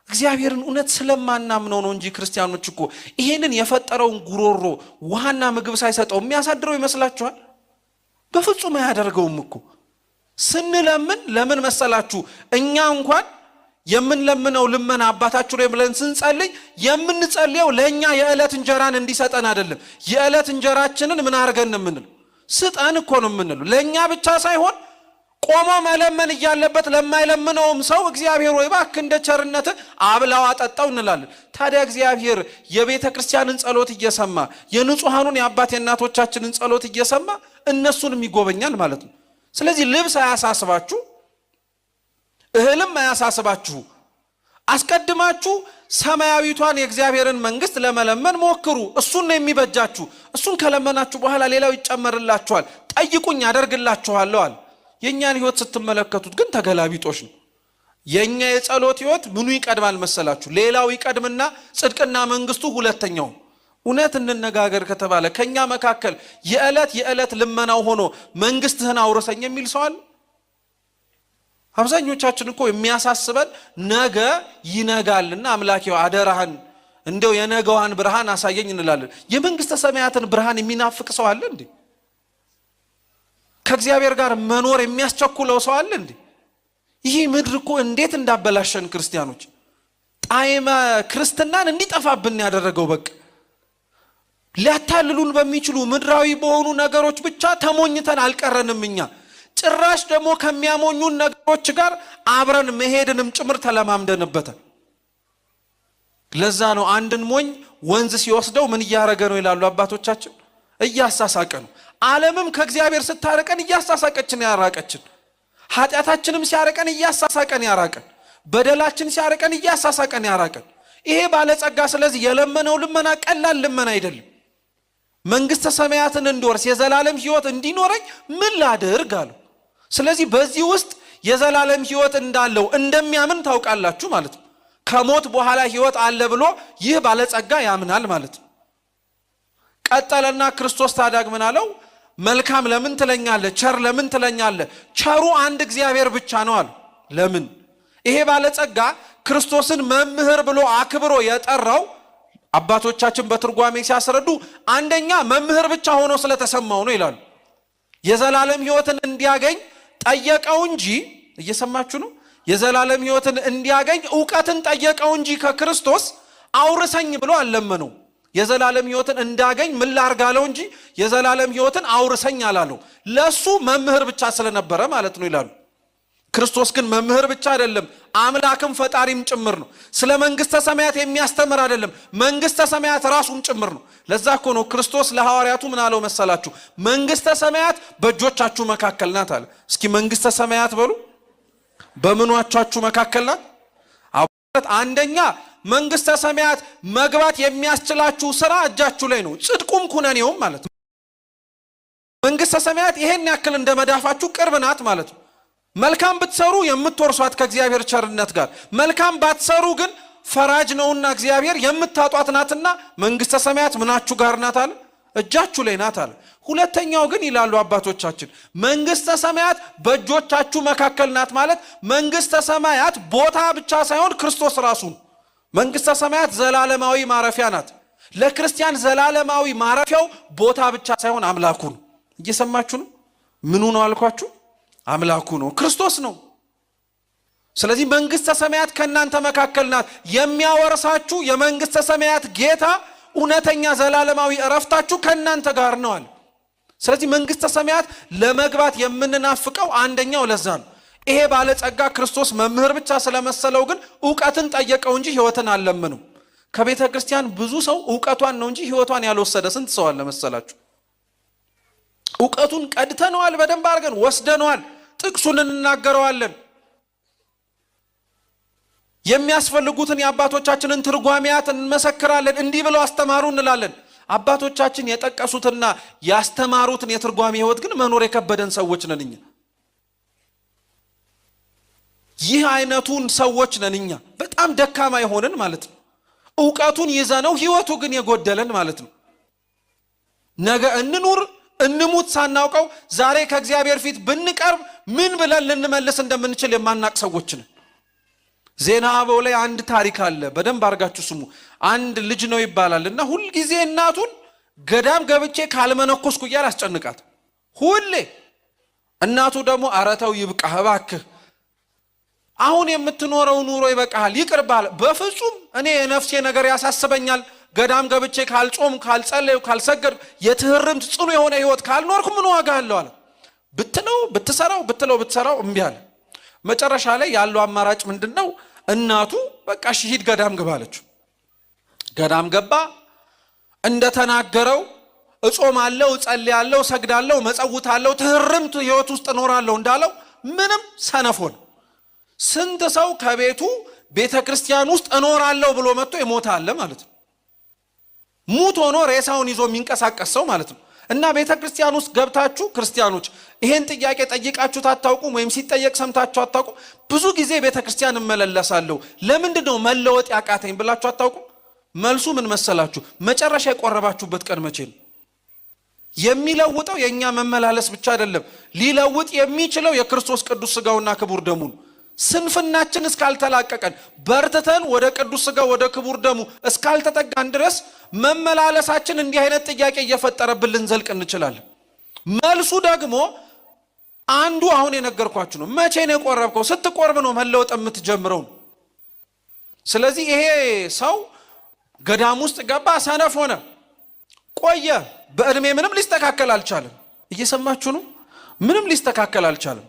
እግዚአብሔርን እውነት ስለማናምነው ነው እንጂ ክርስቲያኖች እኮ ይሄንን የፈጠረውን ጉሮሮ ውሃና ምግብ ሳይሰጠው የሚያሳድረው ይመስላችኋል? በፍጹም አያደርገውም እኮ። ስንለምን ለምን መሰላችሁ? እኛ እንኳን የምንለምነው ልመና አባታችሁ ላይ ብለን ስንጸልይ የምንጸልየው ለኛ የዕለት እንጀራን እንዲሰጠን አይደለም። የዕለት እንጀራችንን ምን አድርገን የምንለው ስጠን እኮ ነው የምንለው። ለኛ ብቻ ሳይሆን ቆሞ መለመን እያለበት ለማይለምነውም ሰው እግዚአብሔር ወይ እባክህ እንደ ቸርነት አብላው አጠጣው እንላለን። ታዲያ እግዚአብሔር የቤተ ክርስቲያንን ጸሎት እየሰማ የንጹሃኑን የአባት የእናቶቻችንን ጸሎት እየሰማ እነሱንም ይጎበኛል ማለት ነው። ስለዚህ ልብስ አያሳስባችሁ፣ እህልም አያሳስባችሁ። አስቀድማችሁ ሰማያዊቷን የእግዚአብሔርን መንግስት ለመለመን ሞክሩ። እሱን ነው የሚበጃችሁ። እሱን ከለመናችሁ በኋላ ሌላው ይጨመርላችኋል። ጠይቁኝ አደርግላችኋለሁ አለ። የኛን ህይወት ስትመለከቱት ግን ተገላቢጦሽ ነው። የኛ የጸሎት ህይወት ምኑ ይቀድማል መሰላችሁ? ሌላው ይቀድምና ጽድቅና መንግስቱ ሁለተኛው። እውነት እንነጋገር ከተባለ ከኛ መካከል የዕለት ልመናው ሆኖ መንግስትህን አውርሰኝ የሚል ሰው አለ? አብዛኞቻችን እኮ የሚያሳስበን ነገ ይነጋልና አምላኬው አደራህን እንደው የነገዋን ብርሃን አሳየኝ እንላለን። የመንግስተ ሰማያትን ብርሃን የሚናፍቅ ሰው አለ እንዴ? ከእግዚአብሔር ጋር መኖር የሚያስቸኩለው ሰው አለ እንዴ? ይህ ምድር እኮ እንዴት እንዳበላሸን ክርስቲያኖች፣ ጣዕመ ክርስትናን እንዲጠፋብን ያደረገው በቃ ሊያታልሉን በሚችሉ ምድራዊ በሆኑ ነገሮች ብቻ ተሞኝተን አልቀረንም። እኛ ጭራሽ ደግሞ ከሚያሞኙን ነገሮች ጋር አብረን መሄድንም ጭምር ተለማምደንበታል። ለዛ ነው አንድን ሞኝ ወንዝ ሲወስደው ምን እያረገ ነው ይላሉ አባቶቻችን? እያሳሳቀ ነው። ዓለምም ከእግዚአብሔር ስታረቀን እያሳሳቀችን ያራቀችን፣ ኃጢአታችንም ሲያረቀን እያሳሳቀን ያራቀን፣ በደላችን ሲያረቀን እያሳሳቀን ያራቀን። ይሄ ባለጸጋ ስለዚህ የለመነው ልመና ቀላል ልመና አይደለም። መንግስተ ሰማያትን እንድወርስ የዘላለም ሕይወት እንዲኖረኝ ምን ላድርግ አለው። ስለዚህ በዚህ ውስጥ የዘላለም ሕይወት እንዳለው እንደሚያምን ታውቃላችሁ ማለት ነው። ከሞት በኋላ ሕይወት አለ ብሎ ይህ ባለጸጋ ያምናል ማለት ነው። ቀጠለና ክርስቶስ ታዲያ ምን አለው? መልካም ለምን ትለኛለህ? ቸር ለምን ትለኛለህ? ቸሩ አንድ እግዚአብሔር ብቻ ነው አለ። ለምን? ይሄ ባለጸጋ ክርስቶስን መምህር ብሎ አክብሮ የጠራው አባቶቻችን በትርጓሜ ሲያስረዱ አንደኛ መምህር ብቻ ሆኖ ስለተሰማው ነው ይላሉ። የዘላለም ሕይወትን እንዲያገኝ ጠየቀው እንጂ፣ እየሰማችሁ ነው? የዘላለም ሕይወትን እንዲያገኝ ዕውቀትን ጠየቀው እንጂ ከክርስቶስ አውርሰኝ ብሎ አልለመነው። የዘላለም ሕይወትን እንዳገኝ ምን ላርጋለው እንጂ የዘላለም ሕይወትን አውርሰኝ አላለው። ለሱ መምህር ብቻ ስለነበረ ማለት ነው ይላሉ። ክርስቶስ ግን መምህር ብቻ አይደለም፣ አምላክም ፈጣሪም ጭምር ነው። ስለ መንግስተ ሰማያት የሚያስተምር አይደለም፣ መንግስተ ሰማያት ራሱም ጭምር ነው። ለዛ እኮ ነው ክርስቶስ ለሐዋርያቱ ምን አለው መሰላችሁ? መንግስተ ሰማያት በእጆቻችሁ መካከል ናት አለ። እስኪ መንግስተ ሰማያት በሉ። በምኗቻችሁ መካከል ናት? አንደኛ መንግስተ ሰማያት መግባት የሚያስችላችሁ ስራ እጃችሁ ላይ ነው። ጽድቁም ኩነኔውም ማለት ነው። መንግስተ ሰማያት ይሄን ያክል እንደመዳፋችሁ ቅርብ ናት ማለት ነው። መልካም ብትሰሩ የምትወርሷት ከእግዚአብሔር ቸርነት ጋር፣ መልካም ባትሰሩ ግን ፈራጅ ነውና እግዚአብሔር የምታጧት ናትና መንግስተ ሰማያት ምናችሁ ጋር ናት አለ? እጃችሁ ላይ ናት አለ። ሁለተኛው ግን ይላሉ አባቶቻችን መንግስተ ሰማያት በእጆቻችሁ መካከል ናት ማለት መንግስተ ሰማያት ቦታ ብቻ ሳይሆን ክርስቶስ ራሱ ነው። መንግስተ ሰማያት ዘላለማዊ ማረፊያ ናት። ለክርስቲያን ዘላለማዊ ማረፊያው ቦታ ብቻ ሳይሆን አምላኩ ነው። እየሰማችሁ ነው? ምኑ ነው አልኳችሁ? አምላኩ ነው፣ ክርስቶስ ነው። ስለዚህ መንግስተ ሰማያት ከእናንተ መካከል ናት። የሚያወርሳችሁ የመንግስተ ሰማያት ጌታ እውነተኛ ዘላለማዊ እረፍታችሁ ከእናንተ ጋር ነው አለ። ስለዚህ መንግስተ ሰማያት ለመግባት የምንናፍቀው አንደኛው ለዛ ነው። ይሄ ባለጸጋ ክርስቶስ መምህር ብቻ ስለመሰለው ግን ዕውቀትን ጠየቀው እንጂ ህይወትን አልለምነው። ከቤተ ክርስቲያን ብዙ ሰው ዕውቀቷን ነው እንጂ ህይወቷን ያልወሰደ ስንት ሰው አለ መሰላችሁ? ዕውቀቱን ቀድተነዋል፣ በደንብ አድርገን ወስደነዋል፣ ጥቅሱን እንናገረዋለን፣ የሚያስፈልጉትን የአባቶቻችንን ትርጓሜያት እንመሰክራለን፣ እንዲህ ብለው አስተማሩ እንላለን። አባቶቻችን የጠቀሱትና ያስተማሩትን የትርጓሜ ህይወት ግን መኖር የከበደን ሰዎች ነን እኛ። ይህ አይነቱን ሰዎች ነን እኛ፣ በጣም ደካማ የሆንን ማለት ነው። ዕውቀቱን ይዘነው ህይወቱ ግን የጎደለን ማለት ነው። ነገ እንኑር እንሙት ሳናውቀው ዛሬ ከእግዚአብሔር ፊት ብንቀርብ ምን ብለን ልንመልስ እንደምንችል የማናቅ ሰዎች ነን። ዜና አበው ላይ አንድ ታሪክ አለ፣ በደንብ አድርጋችሁ ስሙ። አንድ ልጅ ነው ይባላል እና ሁል ጊዜ እናቱን ገዳም ገብቼ ካልመነኮስኩ እያለ አስጨንቃት። ሁሌ እናቱ ደግሞ አረተው ይብቃህ እባክህ፣ አሁን የምትኖረው ኑሮ ይበቃሃል፣ ይቅርባል። በፍጹም እኔ የነፍሴ ነገር ያሳስበኛል፣ ገዳም ገብቼ ካልጾም ካልጸለዩ ካልሰገድ የትህርምት ጽኑ የሆነ ህይወት ካልኖርኩ ምን ዋጋ አለው አለ። ብትለው ብትሰራው እምቢ አለ። መጨረሻ ላይ ያለው አማራጭ ምንድነው? እናቱ በቃ ሂድ ገዳም ግባ አለችው። ገዳም ገባ። እንደተናገረው እጾማለሁ፣ እጸልያለሁ፣ ሰግዳለሁ፣ መጸውታለሁ፣ ትህርምት ህይወት ውስጥ እኖራለሁ እንዳለው ምንም ሰነፎን። ስንት ሰው ከቤቱ ቤተ ክርስቲያን ውስጥ እኖራለሁ ብሎ መጥቶ ይሞታል ማለት ነው። ሙት ሆኖ ሬሳውን ይዞ የሚንቀሳቀስ ሰው ማለት ነው። እና ቤተ ክርስቲያን ውስጥ ገብታችሁ ክርስቲያኖች ይሄን ጥያቄ ጠይቃችሁ አታውቁም? ወይም ሲጠየቅ ሰምታችሁ አታውቁም? ብዙ ጊዜ ቤተ ክርስቲያን እመለሳለሁ ለምንድነው መለወጥ ያቃተኝ ብላችሁ አታውቁም? መልሱ ምን መሰላችሁ? መጨረሻ የቆረባችሁበት ቀን መቼ ነው? የሚለውጠው የኛ መመላለስ ብቻ አይደለም፣ ሊለውጥ የሚችለው የክርስቶስ ቅዱስ ሥጋውና ክቡር ደሙ ነው። ስንፍናችን እስካልተላቀቀን በርትተን ወደ ቅዱስ ሥጋው ወደ ክቡር ደሙ እስካልተጠጋን ድረስ መመላለሳችን እንዲህ አይነት ጥያቄ እየፈጠረብን ልንዘልቅ እንችላለን። መልሱ ደግሞ አንዱ አሁን የነገርኳችሁ ነው። መቼ ነው የቆረብከው? ስትቆርብ ነው መለወጥ የምትጀምረው። ስለዚህ ይሄ ሰው ገዳም ውስጥ ገባ፣ ሰነፍ ሆነ፣ ቆየ። በእድሜ ምንም ሊስተካከል አልቻለም። እየሰማችሁ ነው? ምንም ሊስተካከል አልቻለም።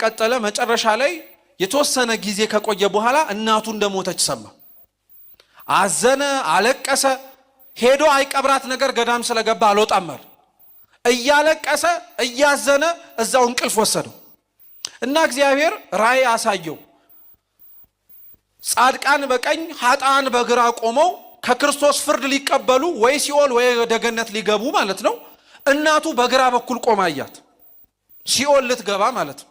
ቀጠለ። መጨረሻ ላይ የተወሰነ ጊዜ ከቆየ በኋላ እናቱ እንደሞተች ሰማ። አዘነ፣ አለቀሰ። ሄዶ አይቀብራት ነገር ገዳም ስለገባ አልወጣም አለ። እያለቀሰ እያዘነ እዛው እንቅልፍ ወሰደው እና እግዚአብሔር ራእይ አሳየው። ጻድቃን በቀኝ ኃጥአን በግራ ቆመው ከክርስቶስ ፍርድ ሊቀበሉ ወይ ሲኦል ወይ ወደ ገነት ሊገቡ ማለት ነው። እናቱ በግራ በኩል ቆማ አያት፣ ሲኦል ልትገባ ማለት ነው።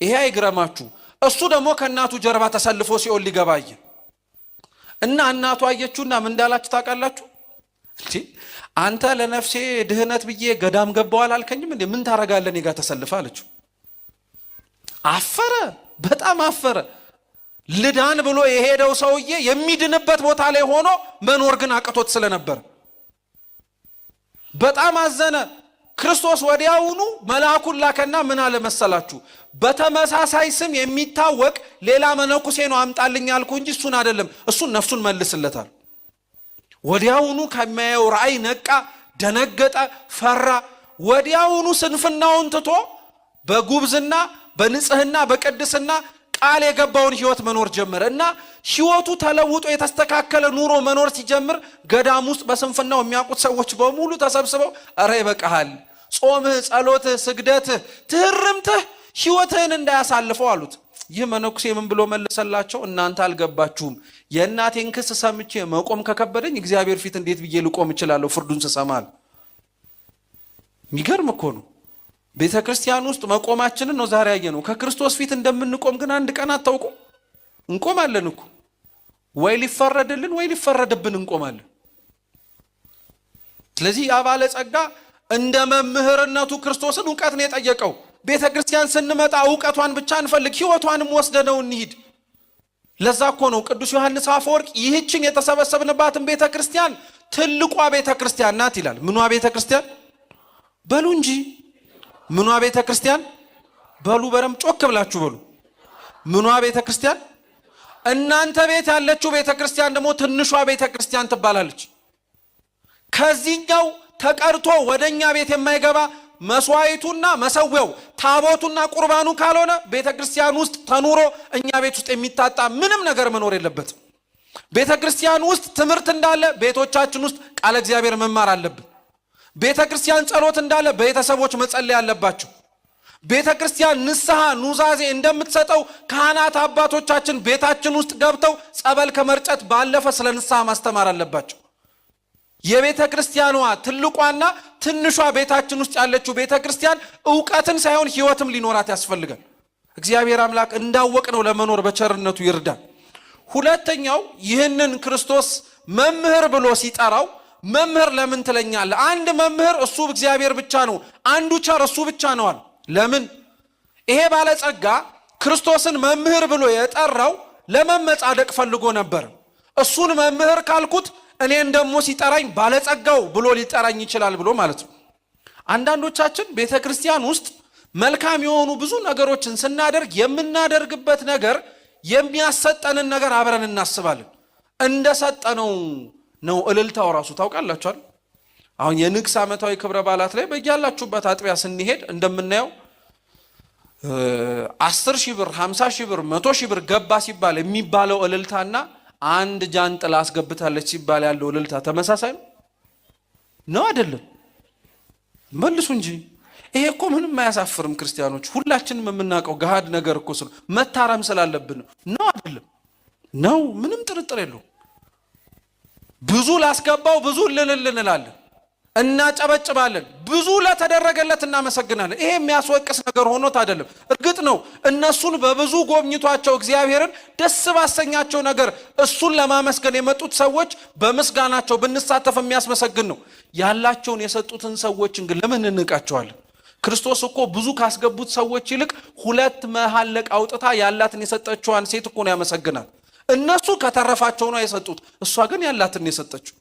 ይሄ አይግረማችሁ። እሱ ደግሞ ከእናቱ ጀርባ ተሰልፎ ሲኦል ሊገባ አየ እና እናቱ አየችውና ምን እንዳላችሁ ታውቃላችሁ? እንዴ አንተ ለነፍሴ ድህነት ብዬ ገዳም ገባዋል አልከኝም እንዴ? ምን ታረጋለህ እኔ ጋር ተሰልፈ አለችው። አፈረ፣ በጣም አፈረ። ልዳን ብሎ የሄደው ሰውዬ የሚድንበት ቦታ ላይ ሆኖ መኖር ግን አቅቶት ስለነበር በጣም አዘነ። ክርስቶስ ወዲያውኑ መልአኩን ላከና ምን አለ መሰላችሁ? በተመሳሳይ ስም የሚታወቅ ሌላ መነኩሴ ነው አምጣልኝ አልኩ እንጂ እሱን አይደለም፣ እሱን ነፍሱን መልስለታል። ወዲያውኑ ከሚያየው ራእይ ነቃ፣ ደነገጠ፣ ፈራ። ወዲያውኑ ስንፍናውን ትቶ በጉብዝና በንጽህና በቅድስና ቃል የገባውን ህይወት መኖር ጀመረ እና ህይወቱ ተለውጦ የተስተካከለ ኑሮ መኖር ሲጀምር ገዳም ውስጥ በስንፍናው የሚያውቁት ሰዎች በሙሉ ተሰብስበው እረ ይበቃሃል፣ ጾምህ፣ ጸሎትህ፣ ስግደትህ፣ ትህርምትህ ሕይወትህን እንዳያሳልፈው አሉት። ይህ መነኩሴ ምን ብሎ መለሰላቸው? እናንተ አልገባችሁም። የእናቴን ክስ ሰምቼ መቆም ከከበደኝ እግዚአብሔር ፊት እንዴት ብዬ ልቆም እችላለሁ? ፍርዱን ስሰማል። የሚገርም እኮ ነው። ቤተ ክርስቲያን ውስጥ መቆማችንን ነው ዛሬ ያየነው። ከክርስቶስ ፊት እንደምንቆም ግን አንድ ቀን አታውቁም? እንቆማለን እኮ ወይ ሊፈረድልን ወይ ሊፈረድብን እንቆማለን። ስለዚህ ያ ባለጸጋ እንደ መምህርነቱ ክርስቶስን እውቀት ነው የጠየቀው። ቤተ ክርስቲያን ስንመጣ እውቀቷን ብቻ እንፈልግ፣ ሕይወቷንም ወስደነው እንሂድ። ለዛ እኮ ነው ቅዱስ ዮሐንስ አፈወርቅ ይህችን የተሰበሰብንባትን ቤተ ክርስቲያን ትልቋ ቤተ ክርስቲያን ናት ይላል። ምኗ ቤተ ክርስቲያን በሉ እንጂ፣ ምኗ ቤተ ክርስቲያን በሉ፣ በደምብ ጮክ ብላችሁ በሉ። ምኗ ቤተ ክርስቲያን? እናንተ ቤት ያለችው ቤተ ክርስቲያን ደግሞ ትንሿ ቤተ ክርስቲያን ትባላለች። ከዚህኛው ተቀርቶ ወደኛ ቤት የማይገባ መስዋዕቱና መሰዊያው ታቦቱና ቁርባኑ ካልሆነ ቤተ ክርስቲያን ውስጥ ተኑሮ እኛ ቤት ውስጥ የሚታጣ ምንም ነገር መኖር የለበትም። ቤተ ክርስቲያን ውስጥ ትምህርት እንዳለ ቤቶቻችን ውስጥ ቃለ እግዚአብሔር መማር አለብን። ቤተ ክርስቲያን ጸሎት እንዳለ ቤተሰቦች መጸለይ አለባቸው። ቤተ ክርስቲያን ንስሐ ኑዛዜ እንደምትሰጠው ካህናት አባቶቻችን ቤታችን ውስጥ ገብተው ጸበል ከመርጨት ባለፈ ስለ ንስሐ ማስተማር አለባቸው። የቤተ ክርስቲያኗ ትልቋና ትንሿ ቤታችን ውስጥ ያለችው ቤተ ክርስቲያን ዕውቀትን ሳይሆን ሕይወትም ሊኖራት ያስፈልጋል። እግዚአብሔር አምላክ እንዳወቅነው ለመኖር በቸርነቱ ይርዳል። ሁለተኛው ይህንን ክርስቶስ መምህር ብሎ ሲጠራው መምህር ለምን ትለኛለህ? አንድ መምህር እሱ እግዚአብሔር ብቻ ነው። አንዱ ቸር እሱ ብቻ ነዋል። ለምን? ይሄ ባለጸጋ ክርስቶስን መምህር ብሎ የጠራው ለመመጻደቅ ፈልጎ ነበር። እሱን መምህር ካልኩት እኔን ደግሞ ሲጠራኝ ባለጸጋው ብሎ ሊጠራኝ ይችላል ብሎ ማለት ነው። አንዳንዶቻችን ቤተ ክርስቲያን ውስጥ መልካም የሆኑ ብዙ ነገሮችን ስናደርግ የምናደርግበት ነገር የሚያሰጠንን ነገር አብረን እናስባለን። እንደሰጠነው ነው እልልታው ራሱ ታውቃላችኋል። አሁን የንግስ ዓመታዊ ክብረ በዓላት ላይ በያላችሁበት አጥቢያ ስንሄድ እንደምናየው 10,000 ብር 50,000 ብር 100,000 ብር ገባ ሲባል የሚባለው እልልታና አንድ ጃንጥላ አስገብታለች ሲባል ያለው እልልታ ተመሳሳይ ነው አይደለም? መልሱ እንጂ። ይሄ እኮ ምንም አያሳፍርም። ክርስቲያኖች ሁላችንም የምናውቀው ገሃድ ነገር እኮ ነው። መታረም ስላለብን ነው አይደለም? ነው፣ ምንም ጥርጥር የለው። ብዙ ላስገባው ብዙ ልልል እንላለን፣ እናጨበጭባለን፣ ብዙ ለተደረገለት እናመሰግናለን። ይሄ የሚያስወቅስ ነገር ሆኖት አይደለም። እርግጥ ነው እነሱን በብዙ ጎብኝቷቸው እግዚአብሔርን ደስ ባሰኛቸው ነገር እሱን ለማመስገን የመጡት ሰዎች በምስጋናቸው ብንሳተፍ የሚያስመሰግን ነው። ያላቸውን የሰጡትን ሰዎችን ግን ለምን እንንቃቸዋለን? ክርስቶስ እኮ ብዙ ካስገቡት ሰዎች ይልቅ 2 መሐለቅ አውጥታ ያላትን የሰጠችዋን ሴት እኮ ነው ያመሰግናል። እነሱ ከተረፋቸው ነው የሰጡት፣ እሷ ግን ያላትን የሰጠችው።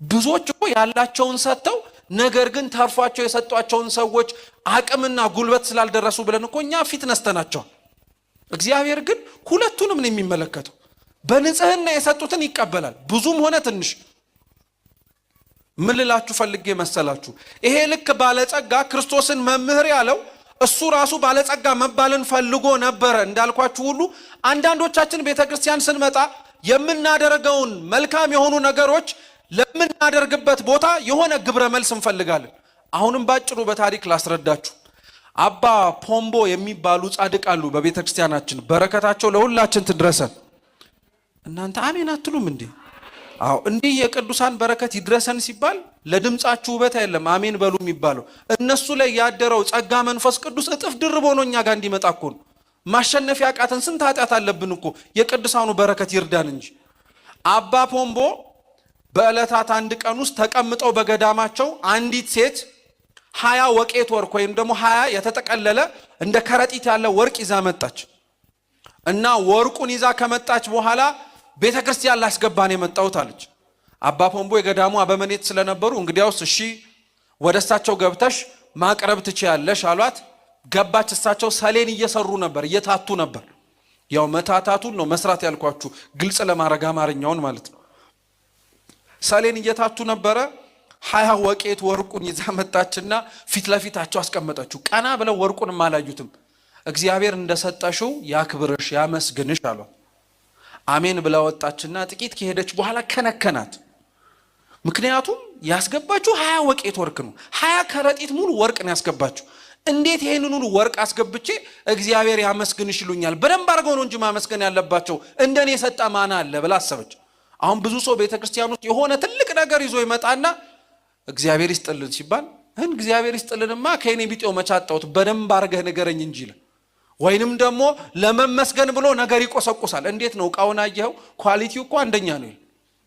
ብዙዎች እኮ ያላቸውን ሰጥተው ነገር ግን ተርፏቸው የሰጧቸውን ሰዎች አቅምና ጉልበት ስላልደረሱ ብለን እኮ እኛ ፊት ነስተናቸዋል። እግዚአብሔር ግን ሁለቱንም ነው የሚመለከተው። በንጽህና የሰጡትን ይቀበላል፣ ብዙም ሆነ ትንሽ። ምን ልላችሁ ፈልጌ መሰላችሁ? ይሄ ልክ ባለጸጋ ክርስቶስን መምህር ያለው እሱ ራሱ ባለጸጋ መባልን ፈልጎ ነበረ እንዳልኳችሁ ሁሉ አንዳንዶቻችን ቤተክርስቲያን ስንመጣ የምናደርገውን መልካም የሆኑ ነገሮች ለምናደርግበት ቦታ የሆነ ግብረ መልስ እንፈልጋለን። አሁንም ባጭሩ በታሪክ ላስረዳችሁ። አባ ፖምቦ የሚባሉ ጻድቅ አሉ በቤተክርስቲያናችን። በረከታቸው ለሁላችን ትድረሰን። እናንተ አሜን አትሉም እንዴ? አዎ፣ እንዲህ የቅዱሳን በረከት ይድረሰን ሲባል ለድምጻችሁ ውበት አይደለም አሜን በሉ የሚባለው። እነሱ ላይ ያደረው ጸጋ መንፈስ ቅዱስ እጥፍ ድርብ ሆኖ እኛ ጋር እንዲመጣ እኮ ነው። ማሸነፍ ያቃተን ስንት ኃጢአት አለብን እኮ። የቅዱሳኑ በረከት ይርዳን እንጂ። አባ ፖምቦ በዕለታት አንድ ቀን ውስጥ ተቀምጠው በገዳማቸው አንዲት ሴት 20 ወቄት ወርቅ ወይም ደግሞ 20 የተጠቀለለ እንደ ከረጢት ያለ ወርቅ ይዛ መጣች እና ወርቁን ይዛ ከመጣች በኋላ ቤተክርስቲያን ላስገባን የመጣሁት አለች። አባ ፖምቦ የገዳሙ አበመኔት ስለነበሩ እንግዲያውስ እሺ ወደ እሳቸው ገብተሽ ማቅረብ ትችያለሽ አሏት። ገባች። እሳቸው ሰሌን እየሰሩ ነበር፣ እየታቱ ነበር። ያው መታታቱን ነው መስራት ያልኳችሁ ግልጽ ለማድረግ አማርኛውን ማለት ነው። ሰሌን እየታቱ ነበረ። 20 ወቄት ወርቁን ይዛ መጣችና ፊት ለፊታቸው አስቀመጠችው። ቀና ብለው ወርቁንም አላዩትም። እግዚአብሔር እንደሰጠሽው ያክብርሽ ያመስግንሽ አሏት። አሜን ብላ ወጣችና ጥቂት ከሄደች በኋላ ከነከናት። ምክንያቱም ያስገባችው 20 ወቄት ወርቅ ነው። 20 ከረጢት ሙሉ ወርቅ ነው ያስገባችው። እንዴት ይሄንን ሁሉ ወርቅ አስገብቼ እግዚአብሔር ያመስግንሽ ይሉኛል? በደንብ አድርገው ነው እንጂ ማመስገን ያለባቸው፣ እንደኔ የሰጠ ማን አለ ብላ አሰበች። አሁን ብዙ ሰው ቤተክርስቲያን ውስጥ የሆነ ትልቅ ነገር ይዞ ይመጣና እግዚአብሔር ይስጥልን ሲባል እግዚአብሔር ይስጥልንማ ከኔ ቢጤው መቻጣውት በደንብ አድርገህ ንገረኝ እንጂ ይላል። ወይንም ደግሞ ለመመስገን ብሎ ነገር ይቆሰቁሳል። እንዴት ነው ዕቃውን አየኸው? ኳሊቲው እኮ አንደኛ ነው።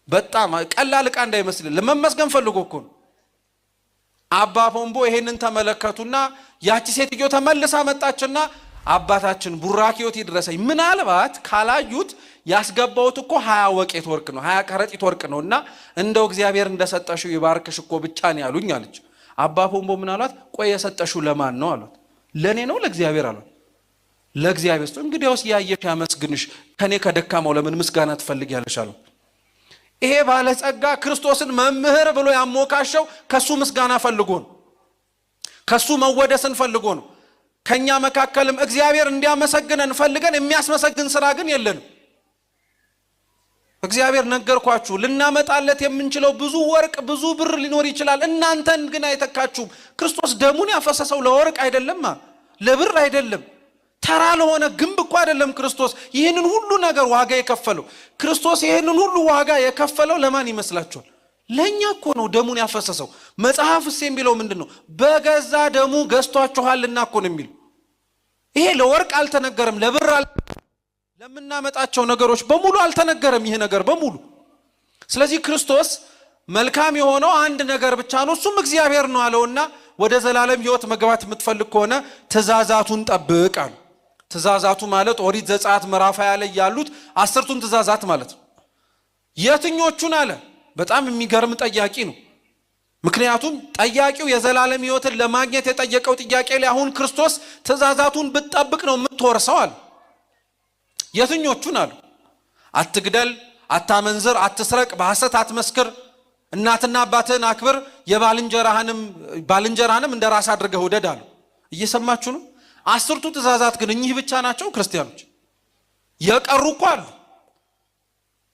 በጣም ቀላል ዕቃ እንዳይመስል ለመመስገን ፈልጎ እኮ ነው። አባ ፖምቦ ይሄንን ተመለከቱና ያቺ ሴትዮ ተመልሳ መጣችና አባታችን ቡራኪዮት ይድረሰኝ፣ ምናልባት ካላዩት ያስገባውት እኮ 20 ወቄት ወርቅ ነው፣ 20 ከረጢት ወርቅ ነውና እንደው እግዚአብሔር እንደሰጠሽው ይባርክሽ እኮ ብቻ ነው ያሉኝ አለች። አባ ፖምቦ ምን አሏት? ቆይ የሰጠሽው ለማን ነው አሏት። ለኔ ነው ለእግዚአብሔር አሏት። ለእግዚአብሔር ነው። እንግዲያውስ ያየሽ ያመስግንሽ፣ ከኔ ከደካማው ለምን ምስጋና ትፈልጊያለሽ አሏት። ይሄ ባለጸጋ ክርስቶስን መምህር ብሎ ያሞካሸው ከሱ ምስጋና ፈልጎ ነው፣ ከሱ መወደስን ፈልጎ ነው። ከኛ መካከልም እግዚአብሔር እንዲያመሰግነን ፈልገን የሚያስመሰግን ስራ ግን የለንም። እግዚአብሔር ነገርኳችሁ፣ ልናመጣለት የምንችለው ብዙ ወርቅ ብዙ ብር ሊኖር ይችላል፣ እናንተን ግን አይተካችሁም። ክርስቶስ ደሙን ያፈሰሰው ለወርቅ አይደለም፣ ለብር አይደለም፣ ተራ ለሆነ ግንብ እኮ አይደለም። ክርስቶስ ይህንን ሁሉ ነገር ዋጋ የከፈለው ክርስቶስ ይህንን ሁሉ ዋጋ የከፈለው ለማን ይመስላችኋል? ለኛ እኮ ነው ደሙን ያፈሰሰው። መጽሐፍስ የሚለው ምንድነው? በገዛ ደሙ ገዝቷችኋልና እኮ ነው የሚለው። ይሄ ለወርቅ አልተነገረም፣ ለብር ለምናመጣቸው ነገሮች በሙሉ አልተነገረም ይሄ ነገር በሙሉ። ስለዚህ ክርስቶስ መልካም የሆነው አንድ ነገር ብቻ ነው፣ እሱም እግዚአብሔር ነው አለውና ወደ ዘላለም ሕይወት መግባት የምትፈልግ ከሆነ ትእዛዛቱን ጠብቅ አለ። ትእዛዛቱ ማለት ኦሪት ዘጸአት ምዕራፍ 20 ላይ ያሉት 10ቱን ትእዛዛት ማለት ነው። የትኞቹን አለ? በጣም የሚገርም ጠያቂ ነው። ምክንያቱም ጠያቂው የዘላለም ሕይወትን ለማግኘት የጠየቀው ጥያቄ ላይ አሁን ክርስቶስ ትእዛዛቱን ብትጠብቅ ነው የምትወርሰው አለ። የትኞቹን አሉ? አትግደል፣ አታመንዝር፣ አትስረቅ፣ በሐሰት አትመስክር፣ እናትና አባትህን አክብር፣ ባልንጀራህንም እንደ ራስ አድርገህ ውደድ አሉ። እየሰማችሁ ነው? 10ቱ ትእዛዛት ግን እኚህ ብቻ ናቸው ክርስቲያኖች? የቀሩ እኮ አሉ፣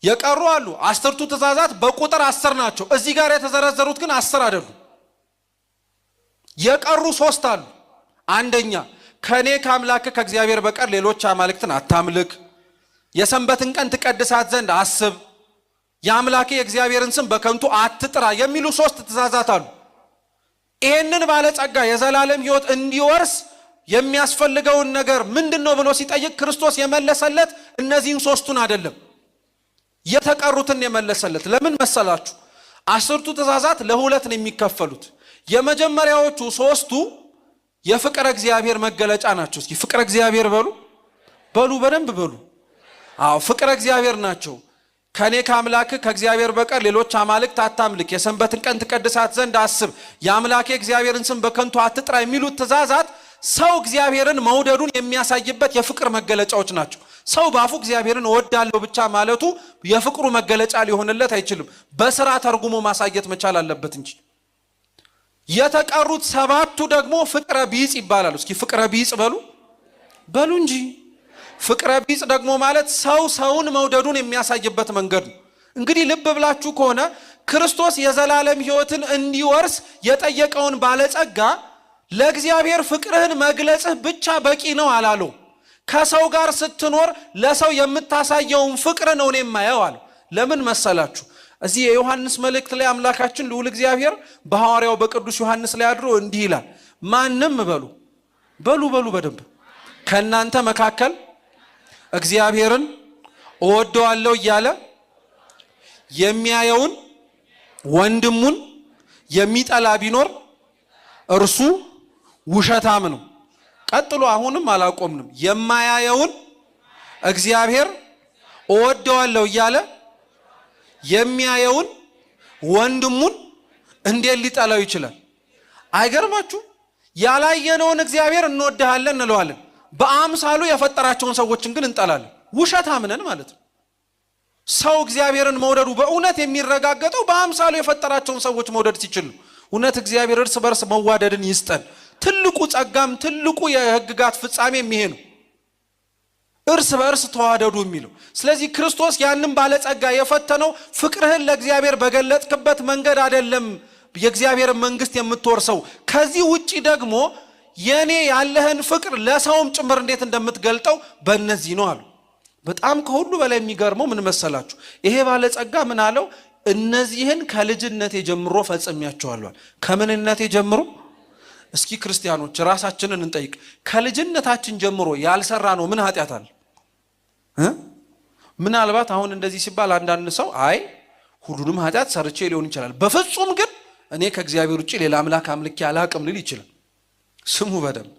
የቀሩ አሉ። 10ቱ ትእዛዛት በቁጥር 10 ናቸው። እዚህ ጋር የተዘረዘሩት ግን 10 አይደሉም። የቀሩ 3 አሉ። አንደኛ ከኔ ከአምላክ ከእግዚአብሔር በቀር ሌሎች አማልክትን አታምልክ፣ የሰንበትን ቀን ትቀድሳት ዘንድ አስብ፣ የአምላክ የእግዚአብሔርን ስም በከንቱ አትጥራ የሚሉ 3 ትእዛዛት አሉ። ይህንን ባለጸጋ የዘላለም ሕይወት እንዲወርስ የሚያስፈልገውን ነገር ምንድነው ብሎ ሲጠይቅ ክርስቶስ የመለሰለት እነዚህን 3ቱን አይደለም፣ የተቀሩትን የመለሰለት። ለምን መሰላችሁ? 10ቱ ትእዛዛት ለሁለት ነው የሚከፈሉት። የመጀመሪያዎቹ 3ቱ የፍቅር እግዚአብሔር መገለጫ ናቸው። እስኪ ፍቅር እግዚአብሔር በሉ በደንብ በሉ። አዎ ፍቅር እግዚአብሔር ናቸው። ከኔ ከአምላክ ከእግዚአብሔር በቀር ሌሎች አማልክት አታምልክ፣ የሰንበትን ቀን ትቀድሳት ዘንድ አስብ፣ የአምላክ እግዚአብሔርን ስም በከንቱ አትጥራ የሚሉት ትእዛዛት ሰው እግዚአብሔርን መውደዱን የሚያሳይበት የፍቅር መገለጫዎች ናቸው። ሰው ባፉ እግዚአብሔርን እወዳለሁ ብቻ ማለቱ የፍቅሩ መገለጫ ሊሆንለት አይችልም። በስራ ተርጉሞ ማሳየት መቻል አለበት እንጂ። የተቀሩት 7ቱ ደግሞ ፍቅረ ቢጽ ይባላሉ። እስኪ ፍቅረ ቢጽ በሉ እንጂ። ፍቅረ ቢጽ ደግሞ ማለት ሰው ሰውን መውደዱን የሚያሳይበት መንገድ ነው። እንግዲህ ልብ ብላችሁ ከሆነ ክርስቶስ የዘላለም ሕይወትን እንዲወርስ የጠየቀውን ባለጸጋ ለእግዚአብሔር ፍቅርህን መግለጽህ ብቻ በቂ ነው አላለው። ከሰው ጋር ስትኖር ለሰው የምታሳየውን ፍቅር ነው እኔ የማየው አለ። ለምን መሰላችሁ? እዚህ የዮሐንስ መልእክት ላይ አምላካችን ልዑል እግዚአብሔር በሐዋርያው በቅዱስ ዮሐንስ ላይ አድሮ እንዲህ ይላል፣ ማንም በሉ በደንብ ከእናንተ መካከል እግዚአብሔርን እወደዋለሁ እያለ የሚያየውን ወንድሙን የሚጠላ ቢኖር እርሱ ውሸታም ነው። ቀጥሎ አሁንም አላቆምንም። የማያየውን እግዚአብሔር እወደዋለሁ እያለ የሚያየውን ወንድሙን እንዴት ሊጠላው ይችላል? አይገርማችሁ? ያላየነውን እግዚአብሔር እንወድሃለን እንለዋለን፣ በአምሳሉ የፈጠራቸውን ሰዎችን ግን እንጠላለን። ውሸታም ነን ማለት ነው። ሰው እግዚአብሔርን መውደዱ በእውነት የሚረጋገጠው በአምሳሉ የፈጠራቸውን ሰዎች መውደድ ሲችል ነው። እውነት እግዚአብሔር እርስ በርስ መዋደድን ይስጠን። ትልቁ ጸጋም ትልቁ የሕግጋት ፍጻሜ ይሄ ነው፣ እርስ በርስ ተዋደዱ የሚለው። ስለዚህ ክርስቶስ ያንን ባለጸጋ የፈተነው ፍቅርህን ለእግዚአብሔር በገለጥክበት መንገድ አይደለም የእግዚአብሔር መንግስት የምትወርሰው። ከዚህ ውጪ ደግሞ የኔ ያለህን ፍቅር ለሰውም ጭምር እንዴት እንደምትገልጠው በእነዚህ ነው አሉ። በጣም ከሁሉ በላይ የሚገርመው ምን መሰላችሁ? ይሄ ባለጸጋ ምን አለው? እነዚህን ከልጅነቴ ጀምሮ ፈጽሜያቸዋለሁ። ከምንነቴ ጀምሮ? እስኪ ክርስቲያኖች ራሳችንን እንጠይቅ። ከልጅነታችን ጀምሮ ያልሰራ ነው ምን ኃጢአት አለ? ምናልባት አሁን እንደዚህ ሲባል አንዳንድ ሰው አይ ሁሉንም ኃጢአት ሰርቼ ሊሆን ይችላል፣ በፍጹም ግን እኔ ከእግዚአብሔር ውጪ ሌላ አምላክ አምልኬ አላቅም ሊል ይችላል። ስሙ በደንብ።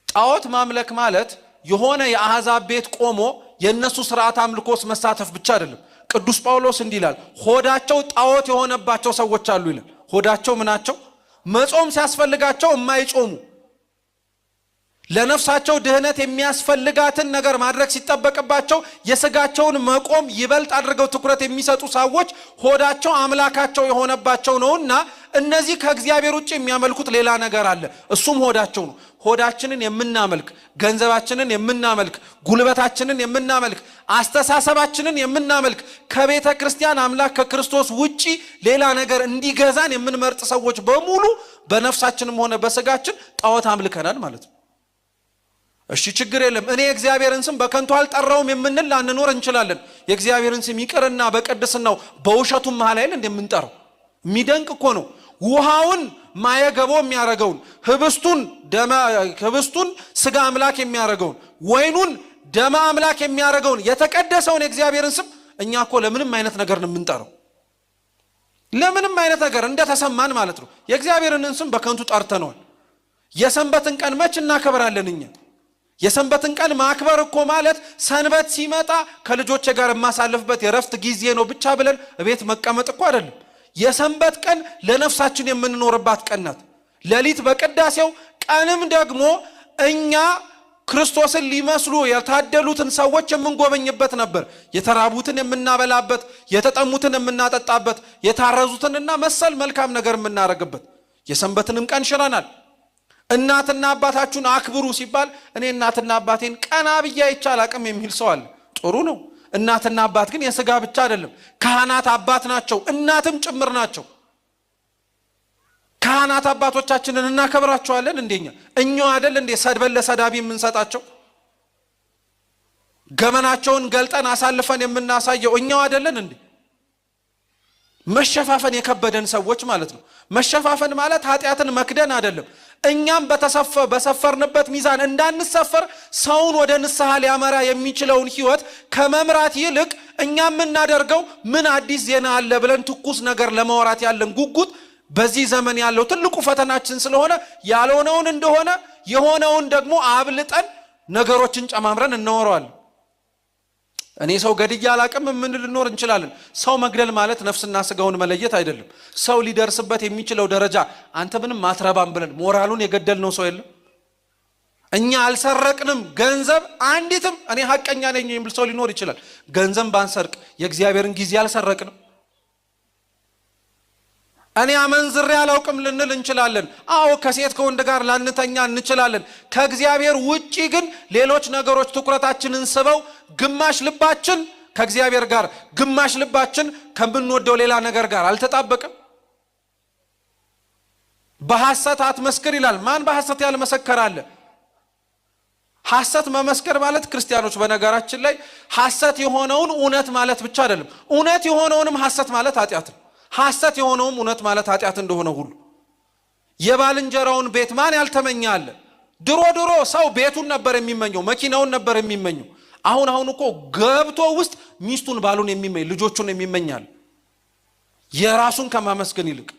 ጣዖት ማምለክ ማለት የሆነ የአሕዛብ ቤት ቆሞ የነሱ ስርዓት አምልኮስ መሳተፍ ብቻ አይደለም። ቅዱስ ጳውሎስ እንዲህ ይላል፣ ሆዳቸው ጣዖት የሆነባቸው ሰዎች አሉ ይላል። ሆዳቸው ምናቸው? መጾም ሲያስፈልጋቸው የማይጾሙ፣ ለነፍሳቸው ድህነት የሚያስፈልጋትን ነገር ማድረግ ሲጠበቅባቸው የስጋቸውን መቆም ይበልጥ አድርገው ትኩረት የሚሰጡ ሰዎች ሆዳቸው አምላካቸው የሆነባቸው ነውና እነዚህ ከእግዚአብሔር ውጭ የሚያመልኩት ሌላ ነገር አለ፣ እሱም ሆዳቸው ነው። ሆዳችንን የምናመልክ፣ ገንዘባችንን የምናመልክ፣ ጉልበታችንን የምናመልክ፣ አስተሳሰባችንን የምናመልክ፣ ከቤተ ክርስቲያን አምላክ ከክርስቶስ ውጪ ሌላ ነገር እንዲገዛን የምንመርጥ ሰዎች በሙሉ በነፍሳችንም ሆነ በስጋችን ጣዖት አምልከናል ማለት ነው። እሺ ችግር የለም፣ እኔ የእግዚአብሔርን ስም በከንቱ አልጠራውም የምንል ላንኖር እንችላለን። የእግዚአብሔርን ስም ይቅርና በቅድስናው በውሸቱም መሃል አይደል እንደምንጠራው? የሚደንቅ እኮ ነው። ውሃውን ማየገቦ የሚያረገውን፣ ህብስቱን ስጋ አምላክ የሚያረገውን፣ ወይኑን ደማ አምላክ የሚያረገውን የተቀደሰውን የእግዚአብሔርን ስም እኛ እኮ ለምንም አይነት ነገር ነው የምንጠራው። ለምንም አይነት ነገር እንደተሰማን ማለት ነው። የእግዚአብሔርን ስም በከንቱ ጠርተነዋል። የሰንበትን ቀን መች እናከብራለን እኛ? የሰንበትን ቀን ማክበር እኮ ማለት ሰንበት ሲመጣ ከልጆቼ ጋር የማሳልፍበት የረፍት ጊዜ ነው ብቻ ብለን እቤት መቀመጥ እኮ አይደለም። የሰንበት ቀን ለነፍሳችን የምንኖርባት ቀን ናት። ሌሊት በቅዳሴው፣ ቀንም ደግሞ እኛ ክርስቶስን ሊመስሉ የታደሉትን ሰዎች የምንጎበኝበት ነበር። የተራቡትን የምናበላበት፣ የተጠሙትን የምናጠጣበት፣ የታረዙትንና መሰል መልካም ነገር የምናረግበት። የሰንበትንም ቀን ሽረናል። እናትና አባታችሁን አክብሩ ሲባል እኔ እናትና አባቴን ቀና ብዬ አይቻል አቅም የሚል ሰው አለ። ጥሩ ነው። እናትና አባት ግን የሥጋ ብቻ አይደለም፣ ካህናት አባት ናቸው፣ እናትም ጭምር ናቸው። ካህናት አባቶቻችንን እናከብራቸዋለን። እንደኛ እኛው አይደል እንዴ ሰድበን ለሰዳቢ የምንሰጣቸው? ገመናቸውን ገልጠን አሳልፈን የምናሳየው እኛው አይደለን እንዴ? መሸፋፈን የከበደን ሰዎች ማለት ነው። መሸፋፈን ማለት ኃጢአትን መክደን አይደለም። እኛም በሰፈርንበት ሚዛን እንዳንሰፈር ሰውን ወደ ንስሐ ሊያመራ የሚችለውን ሕይወት ከመምራት ይልቅ እኛም የምናደርገው ምን አዲስ ዜና አለ ብለን ትኩስ ነገር ለማውራት ያለን ጉጉት በዚህ ዘመን ያለው ትልቁ ፈተናችን ስለሆነ ያልሆነውን እንደሆነ የሆነውን ደግሞ አብልጠን ነገሮችን ጨማምረን እናወራዋለን። እኔ ሰው ገድያ አላቅም ምን ልኖር እንችላለን። ሰው መግደል ማለት ነፍስና ስጋውን መለየት አይደለም። ሰው ሊደርስበት የሚችለው ደረጃ አንተ ምንም ማትረባም ብለን ሞራሉን የገደልነው ሰው የለም። እኛ አልሰረቅንም ገንዘብ አንዲትም። እኔ ሐቀኛ ነኝ የሚል ሰው ሊኖር ይችላል። ገንዘብ ባንሰርቅ የእግዚአብሔርን ጊዜ አልሰረቅንም። እኔ አመንዝሬ አላውቅም ልንል እንችላለን። አዎ ከሴት ከወንድ ጋር ላንተኛ እንችላለን። ከእግዚአብሔር ውጪ ግን ሌሎች ነገሮች ትኩረታችንን ስበው ግማሽ ልባችን ከእግዚአብሔር ጋር፣ ግማሽ ልባችን ከምንወደው ሌላ ነገር ጋር አልተጣበቅም። በሐሰት አትመስክር ይላል። ማን በሐሰት ያልመሰከረ አለ? ሐሰት መመስከር ማለት ክርስቲያኖች በነገራችን ላይ ሐሰት የሆነውን እውነት ማለት ብቻ አይደለም። እውነት የሆነውንም ሐሰት ማለት ኃጢአት ነው። ሐሰት የሆነውም እውነት ማለት ኃጢአት እንደሆነ ሁሉ የባልንጀራውን ቤት ማን ያልተመኘ አለ? ድሮ ሰው ቤቱን ነበር የሚመኘው፣ መኪናውን ነበር የሚመኘው። አሁን እኮ ገብቶ ውስጥ ሚስቱን ባሉን የሚመኝ ልጆቹን የሚመኛል። የራሱን ከማመስገን ይልቅ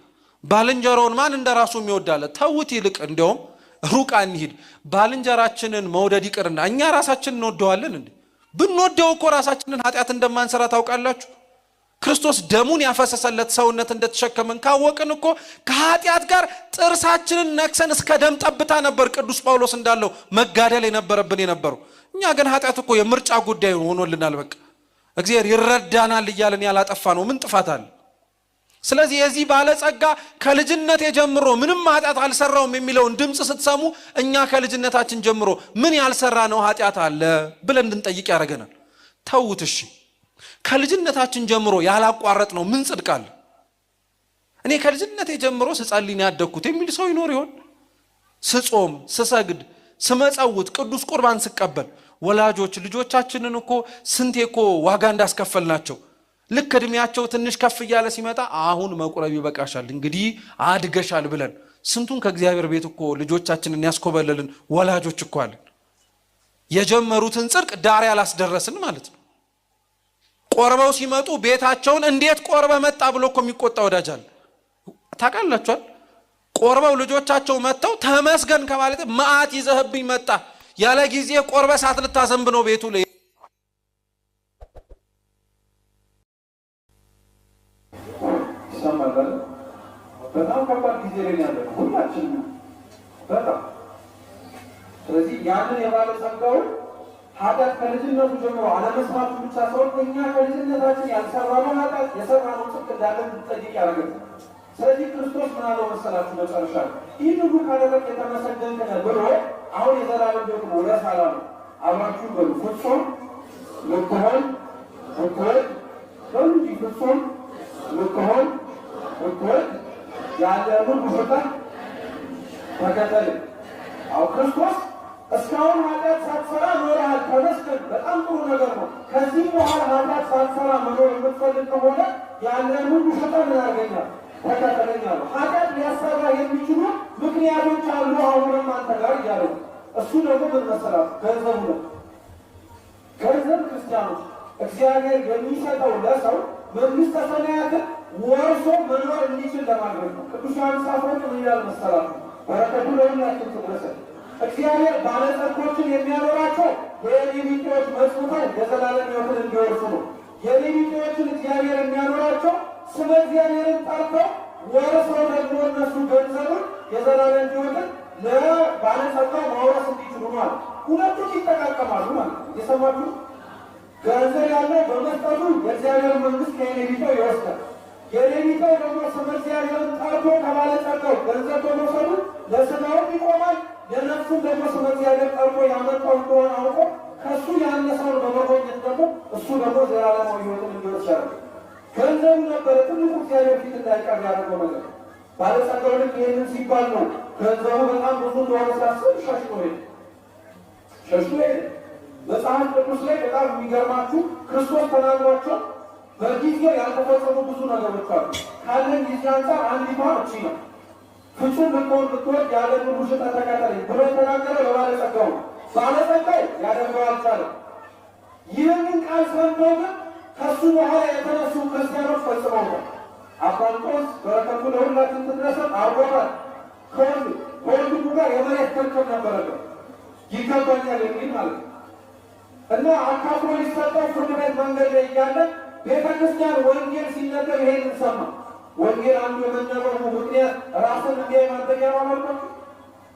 ባልንጀራውን ማን እንደራሱ የሚወዳለ? ተውት። ይልቅ እንደውም ሩቅ አንሂድ። ባልንጀራችንን መውደድ ይቅርና እኛ ራሳችንን እንወደዋለን እንዴ? ብንወደው እኮ ራሳችንን ኃጢአት እንደማንሰራ ታውቃላችሁ። ክርስቶስ ደሙን ያፈሰሰለት ሰውነት እንደተሸከመን ካወቅን እኮ ከኃጢአት ጋር ጥርሳችንን ነክሰን እስከ ደም ጠብታ ነበር ቅዱስ ጳውሎስ እንዳለው መጋደል የነበረብን የነበረው። እኛ ግን ኃጢአት እኮ የምርጫ ጉዳይ ሆኖልናል። በቃ እግዚአብሔር ይረዳናል እያለን ያላጠፋ ነው ምን ጥፋት አለ? ስለዚህ የዚህ ባለጸጋ ከልጅነት ጀምሮ ምንም ኃጢአት አልሰራውም የሚለውን ድምጽ ስትሰሙ እኛ ከልጅነታችን ጀምሮ ምን ያልሰራ ነው ኃጢአት አለ ብለን እንድንጠይቅ ያደርገናል። ተውት እሺ። ከልጅነታችን ጀምሮ ያላቋረጥ ነው ምን ጽድቅ አለ? እኔ ከልጅነቴ ጀምሮ ስጸልይ ነው ያደግኩት የሚል ሰው ይኖር ይሆን? ስጾም፣ ስሰግድ፣ ስመጸውት፣ ቅዱስ ቁርባን ስቀበል ወላጆች ልጆቻችንን እኮ ስንቴ እኮ ዋጋ እንዳስከፈልናቸው ልክ እድሜያቸው ትንሽ ከፍ እያለ ሲመጣ አሁን መቁረብ ይበቃሻል እንግዲህ አድገሻል ብለን ስንቱን ከእግዚአብሔር ቤት እኮ ልጆቻችንን ያስኮበለልን ወላጆች እኮ አለን። የጀመሩትን ጽድቅ ዳር ያላስደረስን ማለት ነው። ቆርበው ሲመጡ ቤታቸውን እንዴት ቆርበ መጣ ብሎ እኮ የሚቆጣ ወዳጅ አለ። ታውቃላችኋል? ቆርበው ልጆቻቸው መጥተው ተመስገን ከማለት መዓት ይዘህብኝ መጣ ያለ ጊዜ ቆርበ ሳት ልታዘንብ ነው ቤቱ ላይ ይሰማል። በጣም ከባድ ጊዜ ላይ ያለ ሁላችንም በጣም ስለዚህ ያንን የባለጸጋውን ኃጢአት ከልጅነቱ ጀምሮ አለመስማቱ ብቻ ሳይሆን እኛ ከልጅነታችን ያልሰራነው ኃጢአት የሰራነው ጽድቅ እንዳለ እንድንጠይቅ ያደርገናል። ስለዚህ ክርስቶስ ምን አለው መሰላችሁ? መጨረሻ ይህን ሁሉ ካደረግ የተመሰገንክ ነህ ብሎ አሁን የዘላለም ደግሞ ውረስ አላለው። አብራችሁ በሉ ፍጹም ልትሆን ብትወድ በሉ እንጂ ፍጹም ልትሆን ብትወድ ያለህን ፍቅር ተከተል። አዎ ክርስቶስ እስካሁን ኃጢአት ሳትሰራ ኖረሃል፣ ተመስገን፣ በጣም ጥሩ ነገር ነው። ከዚህ በኋላ ኃጢአት ሳትሰራ መኖር የምትፈልግ ከሆነ ያለህን ሁሉ ፍቅር ምን አድርገኛል? ተከተለኛል። ኃጢአት ሊያሰራ የሚችሉ ምክንያቶች አሉ አሁንም አንተ ጋር እያለው እሱ ደግሞ ምን መሰላት? ገንዘቡ ነው። ገንዘብ ክርስቲያኖች እግዚአብሔር የሚሰጠው ለሰው መንግሥተ ሰማያትን ወርሶ መኖር እንዲችል ለማድረግ ነው። ቅዱስ ዮሐንስ አፈወርቅ ምን ይላል መሰላችሁ? በረከቱ ለሁላችን ትድረሰን። እግዚአብሔር ባለጸጎችን የሚያኖራቸው የኔ ቢጤዎች መጽውተው የዘላለም ሕይወትን እንዲወርሱ ነው። የኔ ቢጤዎችን እግዚአብሔር የሚያኖራቸው ስለ እግዚአብሔርን ጠርተው ወርሰው ደግሞ እነሱ ገንዘቡን የዘላለም ሕይወትን ለባለጸጋው ማውረስ እንዲችሉ ማለት ሁለቱም ይጠቃቀማሉ ማለት ነው። የሰማችሁ? ገንዘብ ያለው በመስጠቱ የእግዚአብሔር መንግሥት ከየኔቢጤው ይወስዳል። የኔቢጤው ደግሞ ስለ እግዚአብሔርን ጠርቶ ከባለጸጋው ገንዘብ በመውሰዱ ለሥጋውም ይቆማል፣ ለነፍሱም ደግሞ ስለ እግዚአብሔር ጠርቶ ያመጣው እንደሆነ አውቆ ከእሱ ያነሰውን በመጎኘት ደግሞ እሱ ደግሞ ዘላለማዊ ሕይወትን እንዲወስድ ያደርጋል። ገንዘቡ ነበረ ትልቁ እግዚአብሔር ፊት እንዳይቀር ያደረገው ነገር። ባለጸጋው ልክ ይህንን ሲባል ነው ገንዘቡ በጣም ብዙ እንደሆነ ሲያስብ ሸሽቶ ሄደ። መጽሐፍ ቅዱስ ላይ በጣም የሚገርማችሁ ክርስቶስ ተናግሯቸው በጊዜው ያልተፈጸሙ ብዙ ነገሮች አሉ። ካለን ጊዜ አንጻር አንዲቷ እቺ ነው። ፍጹም ልትሆን ብትወድ ያለን ሁሉ ሽጠህ ተከተለኝ ብሎ የተናገረ ለባለጸጋው ነው። ባለጸጋው ያደርገው አልቻለም። ይህንን ቃል ሰምተው ግን ከሱ በኋላ የተነሱ ክርስቲያኖች ፈጽመውታል። አባንጦስ በረከቱ ለሁላችን ትድረሰን አርጎታል። ከወንድሙ ጋር የመሬት ክርክር ነበረበት፣ ይገባኛል የሚል ማለት ነው። እና አካፍሎ ሊሰጠው ፍርድ ቤት መንገድ ላይ እያለ ቤተ ክርስቲያን ወንጌል ሲነገር ይሄንን ሰማ። ወንጌል አንዱ የመነገሩ ምክንያት ራስን እንዲያይ ማድረጊያ ማመልከቱ።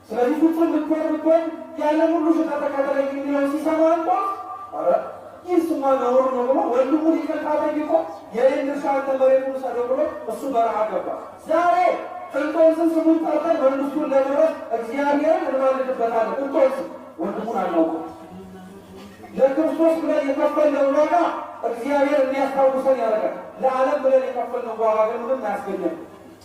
ስለዚህ ፍጹም ልትሆን ያለን ሁሉ ሽጠህ ተከተለኝ የሚለውን ሲሰማ እንኳን ኧረ ይህ ስማ ነውር ነው ብሎ ወንድሙን ይቅርታ ጠይቆ የኔን ድርሻ አንተ መሬቱን ውሰደው ብሎ እሱ በረሃ ገባ። ዛሬ እንጦንስን ስሙን ጠርተን መንግሥቱን ለመውረስ እግዚአብሔርን እንማልድበታለን። እንጦንስን ወንድሙን አናውቅም። ለክርስቶስ ብለን የከፈልነው ዋጋ እግዚአብሔር እንዲያስታውሰን ያደርጋል። ለዓለም ብለን የከፈልነው ዋጋ ግን ምንም አያስገኘም።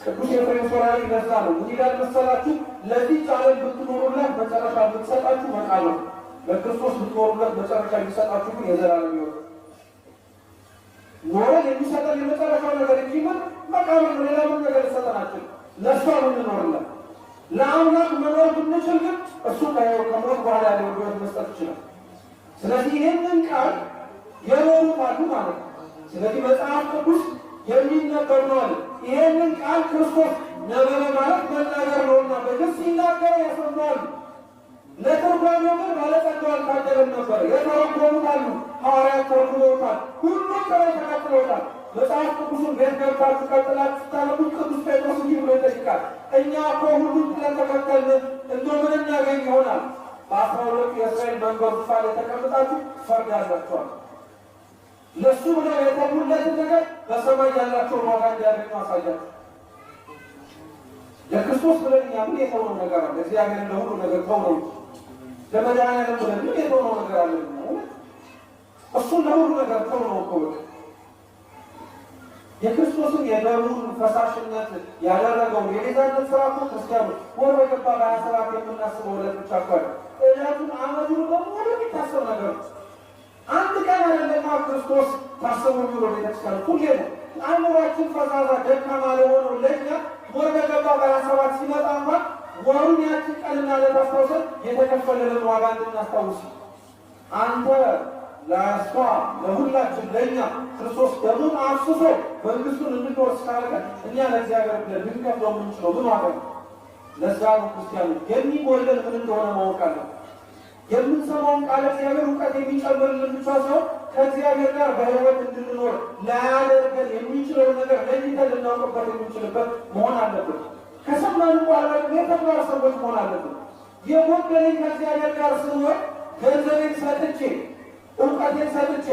ቅዱስ ኤፍሬም ሶርያዊ ለዛ ነው ምን ይላል መሰላችሁ? ለዚህች ዓለም ብትኖሩላት መጨረሻ ብትሰጣችሁ መቃል ነው። ለክርስቶስ ብትኖሩለት መጨረሻ የሚሰጣችሁ ግን የዘላለም ሕይወት ኖረን የሚሰጠን የመጨረሻው ነገር እንጂ ምን መቃብር ነው። ሌላ ምን ነገር ሊሰጠናችን? ለእሷ ምንኖርለን ለአምላክ መኖር ብንችል ግን እሱ ከሞት በኋላ ያለው ሕይወት መስጠት ይችላል። ስለዚህ ይህንን ቃል የኖሩት አሉ ማለት ነው። ስለዚህ መጽሐፍ ቅዱስ የሚነበብ ነው አለ። ይህንን ቃል ክርስቶስ ነበበ ማለት መናገር ነውና በግስ ሲናገረው ያሰማዋል። ለትርጓሜው ግን ባለጸጋው አልታደለም ነበር። የተረጎሙት አሉ፣ ሐዋርያት ተርጉመውታል። ሁሉም ከላይ ተቀጥለውታል። መጽሐፍ ቅዱሱን ቤት ገብታችሁ ቀጥላችሁ ስታነቡት ቅዱስ ጴጥሮስ እንዲህ ብሎ ይጠይቃል። እኛ እኮ ሁሉም ስለተከተልን እንደው ምን እናገኝ ይሆናል? በ12 የእስራኤል መንበር ዙፋን የተቀምጣችሁ ትፈርዳላችኋል። ለእሱ ብለው የተሙለትን ነገር በሰማይ ያላቸውን ዋጋ እንዲያገኙ አሳያችሁ። ለክርስቶስ ብለን እኛ ምን የተውነው ነገር አለ? እግዚአብሔር ለሁሉ ነገር ተውነው። ለመድኃኒዓለም ብለን ምን የተውነው ነገር አለ? እሱን ለሁሉ ነገር ተውነው እኮ የክርስቶስን የደሙን ፈሳሽነት ያደረገውን የቤዛነት ስራ እኮ ክርስቲያኖች ወር በገባ በ27 የምናስበው ዕለት ብቻ እኮ ዕለቱን ዓመቱን በሙሉ የሚታሰብ ነገር ነው። አንድ ቀን አይደለማ ክርስቶስ ታስቦ የሚውሎ ቤተክርስቲያን ሁሌ ነው። አእምሯችን ፈዛዛ ደካማ ለሆነው ለእኛ ወር በገባ በ27 ሲመጣ እንኳን ወሩን ያችን ቀንና ዕለት አስታውሰን የተከፈለልን ዋጋ እንድናስታውስ አንተ ለእሷ ለሁላችን ለእኛ ክርስቶስ ደሙን አፍስሶ መንግስቱን እንድንወርስ ካደረገ እኛ ለእግዚአብሔር ብለን ልንከፍለው የምንችለው ምን ዋጋ ነው? ለዛ ነው ክርስቲያኖች የሚጎለን ምን እንደሆነ ማወቅ አለን። የምንሰማውን ቃል እግዚአብሔር እውቀት የሚጨምርልን ብቻ ሳይሆን ከእግዚአብሔር ጋር በሕይወት እንድንኖር ላያደርገን የሚችለው ነገር ለይተን ልናውቅበት የምንችልበት መሆን አለብን። ከሰማን በኋላ የተግባር ሰዎች መሆን አለብን። የጎደለኝ ከእግዚአብሔር ጋር ስንኖር ገንዘቤን ሰጥቼ እውቀቴን ሰጥቼ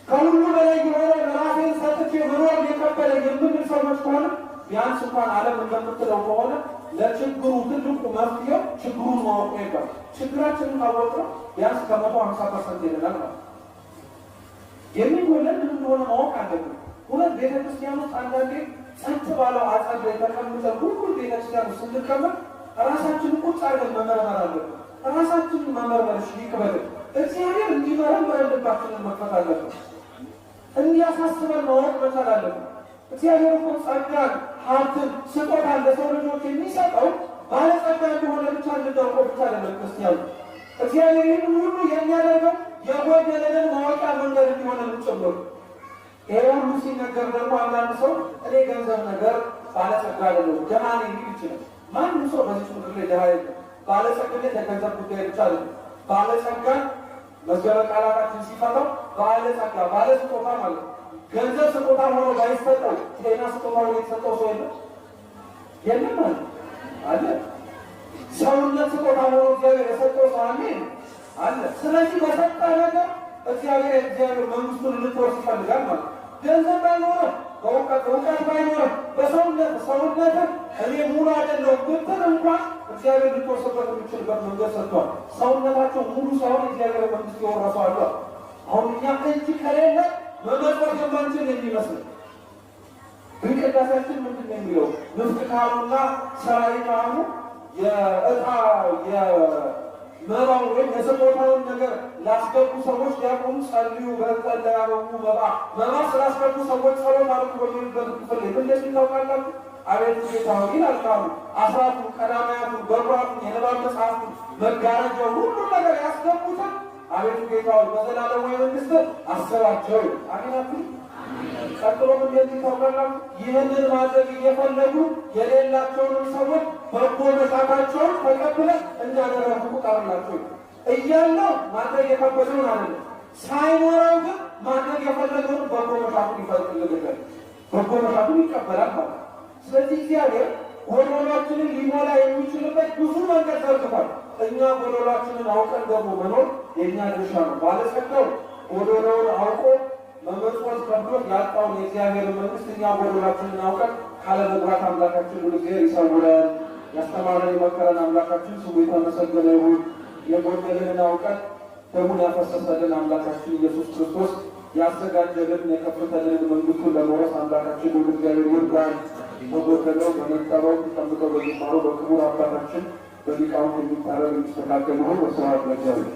ከሁሉ በላይ የሆነ ራሴን ሰጥቼ መኖር የከበደኝ የምንል ሰዎች ከሆነ ቢያንስ እንኳን ዓለም እንደምትለው ከሆነ ለችግሩ ትልቁ መፍትሄው ችግሩን ማወቅ ይባላል። ችግራችንን ካወቅነው ቢያንስ ከ150% ይለናል ማለት ነው። የሚጎለን ምን እንደሆነ ማወቅ አለብን። ሁለት ቤተክርስቲያን ውስጥ አንዳንዴ ጸጥ ባለው አጸድ ላይ ተቀምጠን ሁሉ ቤተክርስቲያን ውስጥ ስንቀመጥ ራሳችንን ቁጭ አድርገን መመርመር አለብን። ራሳችንን መመርመር ይክበድን። እግዚአብሔር እንዲመረምረን ልባችንን መክፈት አለብን። እንዲያሳስበን ማወቅ መቻል አለብን። እግዚአብሔር እኮ ጸጋን፣ ሀብትን፣ ስጦታን ለሰው ልጆች የሚሰጠው ባለጸጋ እንደሆነ ብቻ እንድናውቀው ብቻ አይደለም። ክርስቲያኑ እግዚአብሔር ይህን ሁሉ የሚያደርገው የጎደለንን ማወቂያ መንገድ እንዲሆነን ጭምር። ይሄ ሁሉ ሲነገር ደግሞ አንዳንድ ሰው እኔ ገንዘብ ነገር ባለጸጋ አይደለሁም ድሃ ነኝ ሊል ይችላል። ማንም ሰው በዚህ ምድር ላይ ድሃ የለም። ባለጸግነት የገንዘብ ጉዳይ ብቻ አይደለም። ባለጸጋ መዝገበ ቃላታችን ሲፈታው ባለጸጋ ባለስጦታ ማለት ነው። ገንዘብ ስጦታ ሆኖ ባይሰጠው ጤና ስጦታ ሆኖ የተሰጠው ሰው የለም ማለት አለ። ሰውነት ስጦታ ሆኖ እግዚአብሔር የሰጠው ሰው አለ። ስለዚህ በሰጠ ነገር እግዚአብሔር መንግስቱን እንድትወርስ ይፈልጋል ማለት ነው። ገንዘብ ባይኖርህ በእውቀት ባይኖርህ በሰውነት እኔ ሙሉ አይደለሁም ብትል እንኳን እግዚአብሔር ልትወርስበት የሚችልበት መንገድ ሰጥቷል። ሰውነታቸው ሙሉ ሳይሆን እግዚአብሔር መንግስት የወረሱ አሉ። አሁን እኛ እጅ ከሌለ መመጽወት የማንችል የሚመስል ቅዳሴያችን ምንድን ነው የሚለው? ንፍቅ ካህኑና ሰራዊ ካህኑ የዕጣ የመባው ወይም የስጦታውን ነገር ላስገቡ ሰዎች ዲያቆኑ ጸልዩ በጸለ ያበቡ መባ ስላስገቡ ሰዎች ጸሎት አድርጉ በሚልበት ክፍል እንደዚህ ታውቃላችሁ። አቤቱ ጌታ ሆይ ይላል ካህኑ አስራቱን፣ ቀዳማያቱን፣ በኩራቱን፣ የንባብ መጽሐፍቱን፣ መጋረጃውን ሁሉ ነገር ያስገቡትን አቤቱ ጌታ ሆይ በዘላለማዊ መንግስት አስባቸው። አሜናችሁ። ቀጥሎም እንደዚህ ታውቃላችሁ። ይህንን ማድረግ እየፈለጉ የሌላቸውንም ሰዎች በጎ መሻታቸውን ተቀብለን እንዳደረጉ ቁጠርላቸው እያለው ማድረግ የከበደውን አይደለም። ሳይኖረው ግን ማድረግ የፈለገውን በጎ መሻቱን ይፈቅድልናል፣ በጎ መሻቱን ይቀበላል ማለት ነው። ስለዚህ እግዚአብሔር ጎዶሏችንን ሊሞላ የሚችልበት ብዙ መንገድ ዘርግቷል። እኛ ጎዶሏችንን አውቀን ደግሞ መኖር የእኛ ድርሻ ነው። ባለጸጋው ጎዶሎውን አውቆ መመጽወት ከብሎት ያጣውን የእግዚአብሔር መንግስት እኛ ጎዶሏችንን አውቀን ካለመግባት አምላካችን ሁሉ እግዚአብሔር ይሰውረን። ያስተማረን የመከረን አምላካችን ስሙ የተመሰገነ ይሁን። የጎደለንን አውቀን ደሙን ያፈሰሰልን አምላካችን ኢየሱስ ክርስቶስ ያዘጋጀልን የከፈተልን መንግስቱን ለመውረስ አምላካችን ሁሉ እግዚአብሔር ይርዳን። በጎደለው በመጠበው ተጠምቀው በሚማሩ በክቡር አባታችን በሊቃውንት የሚታረግ የሚስተካከል ሆኖ በስርዓት ለእግዚአብሔር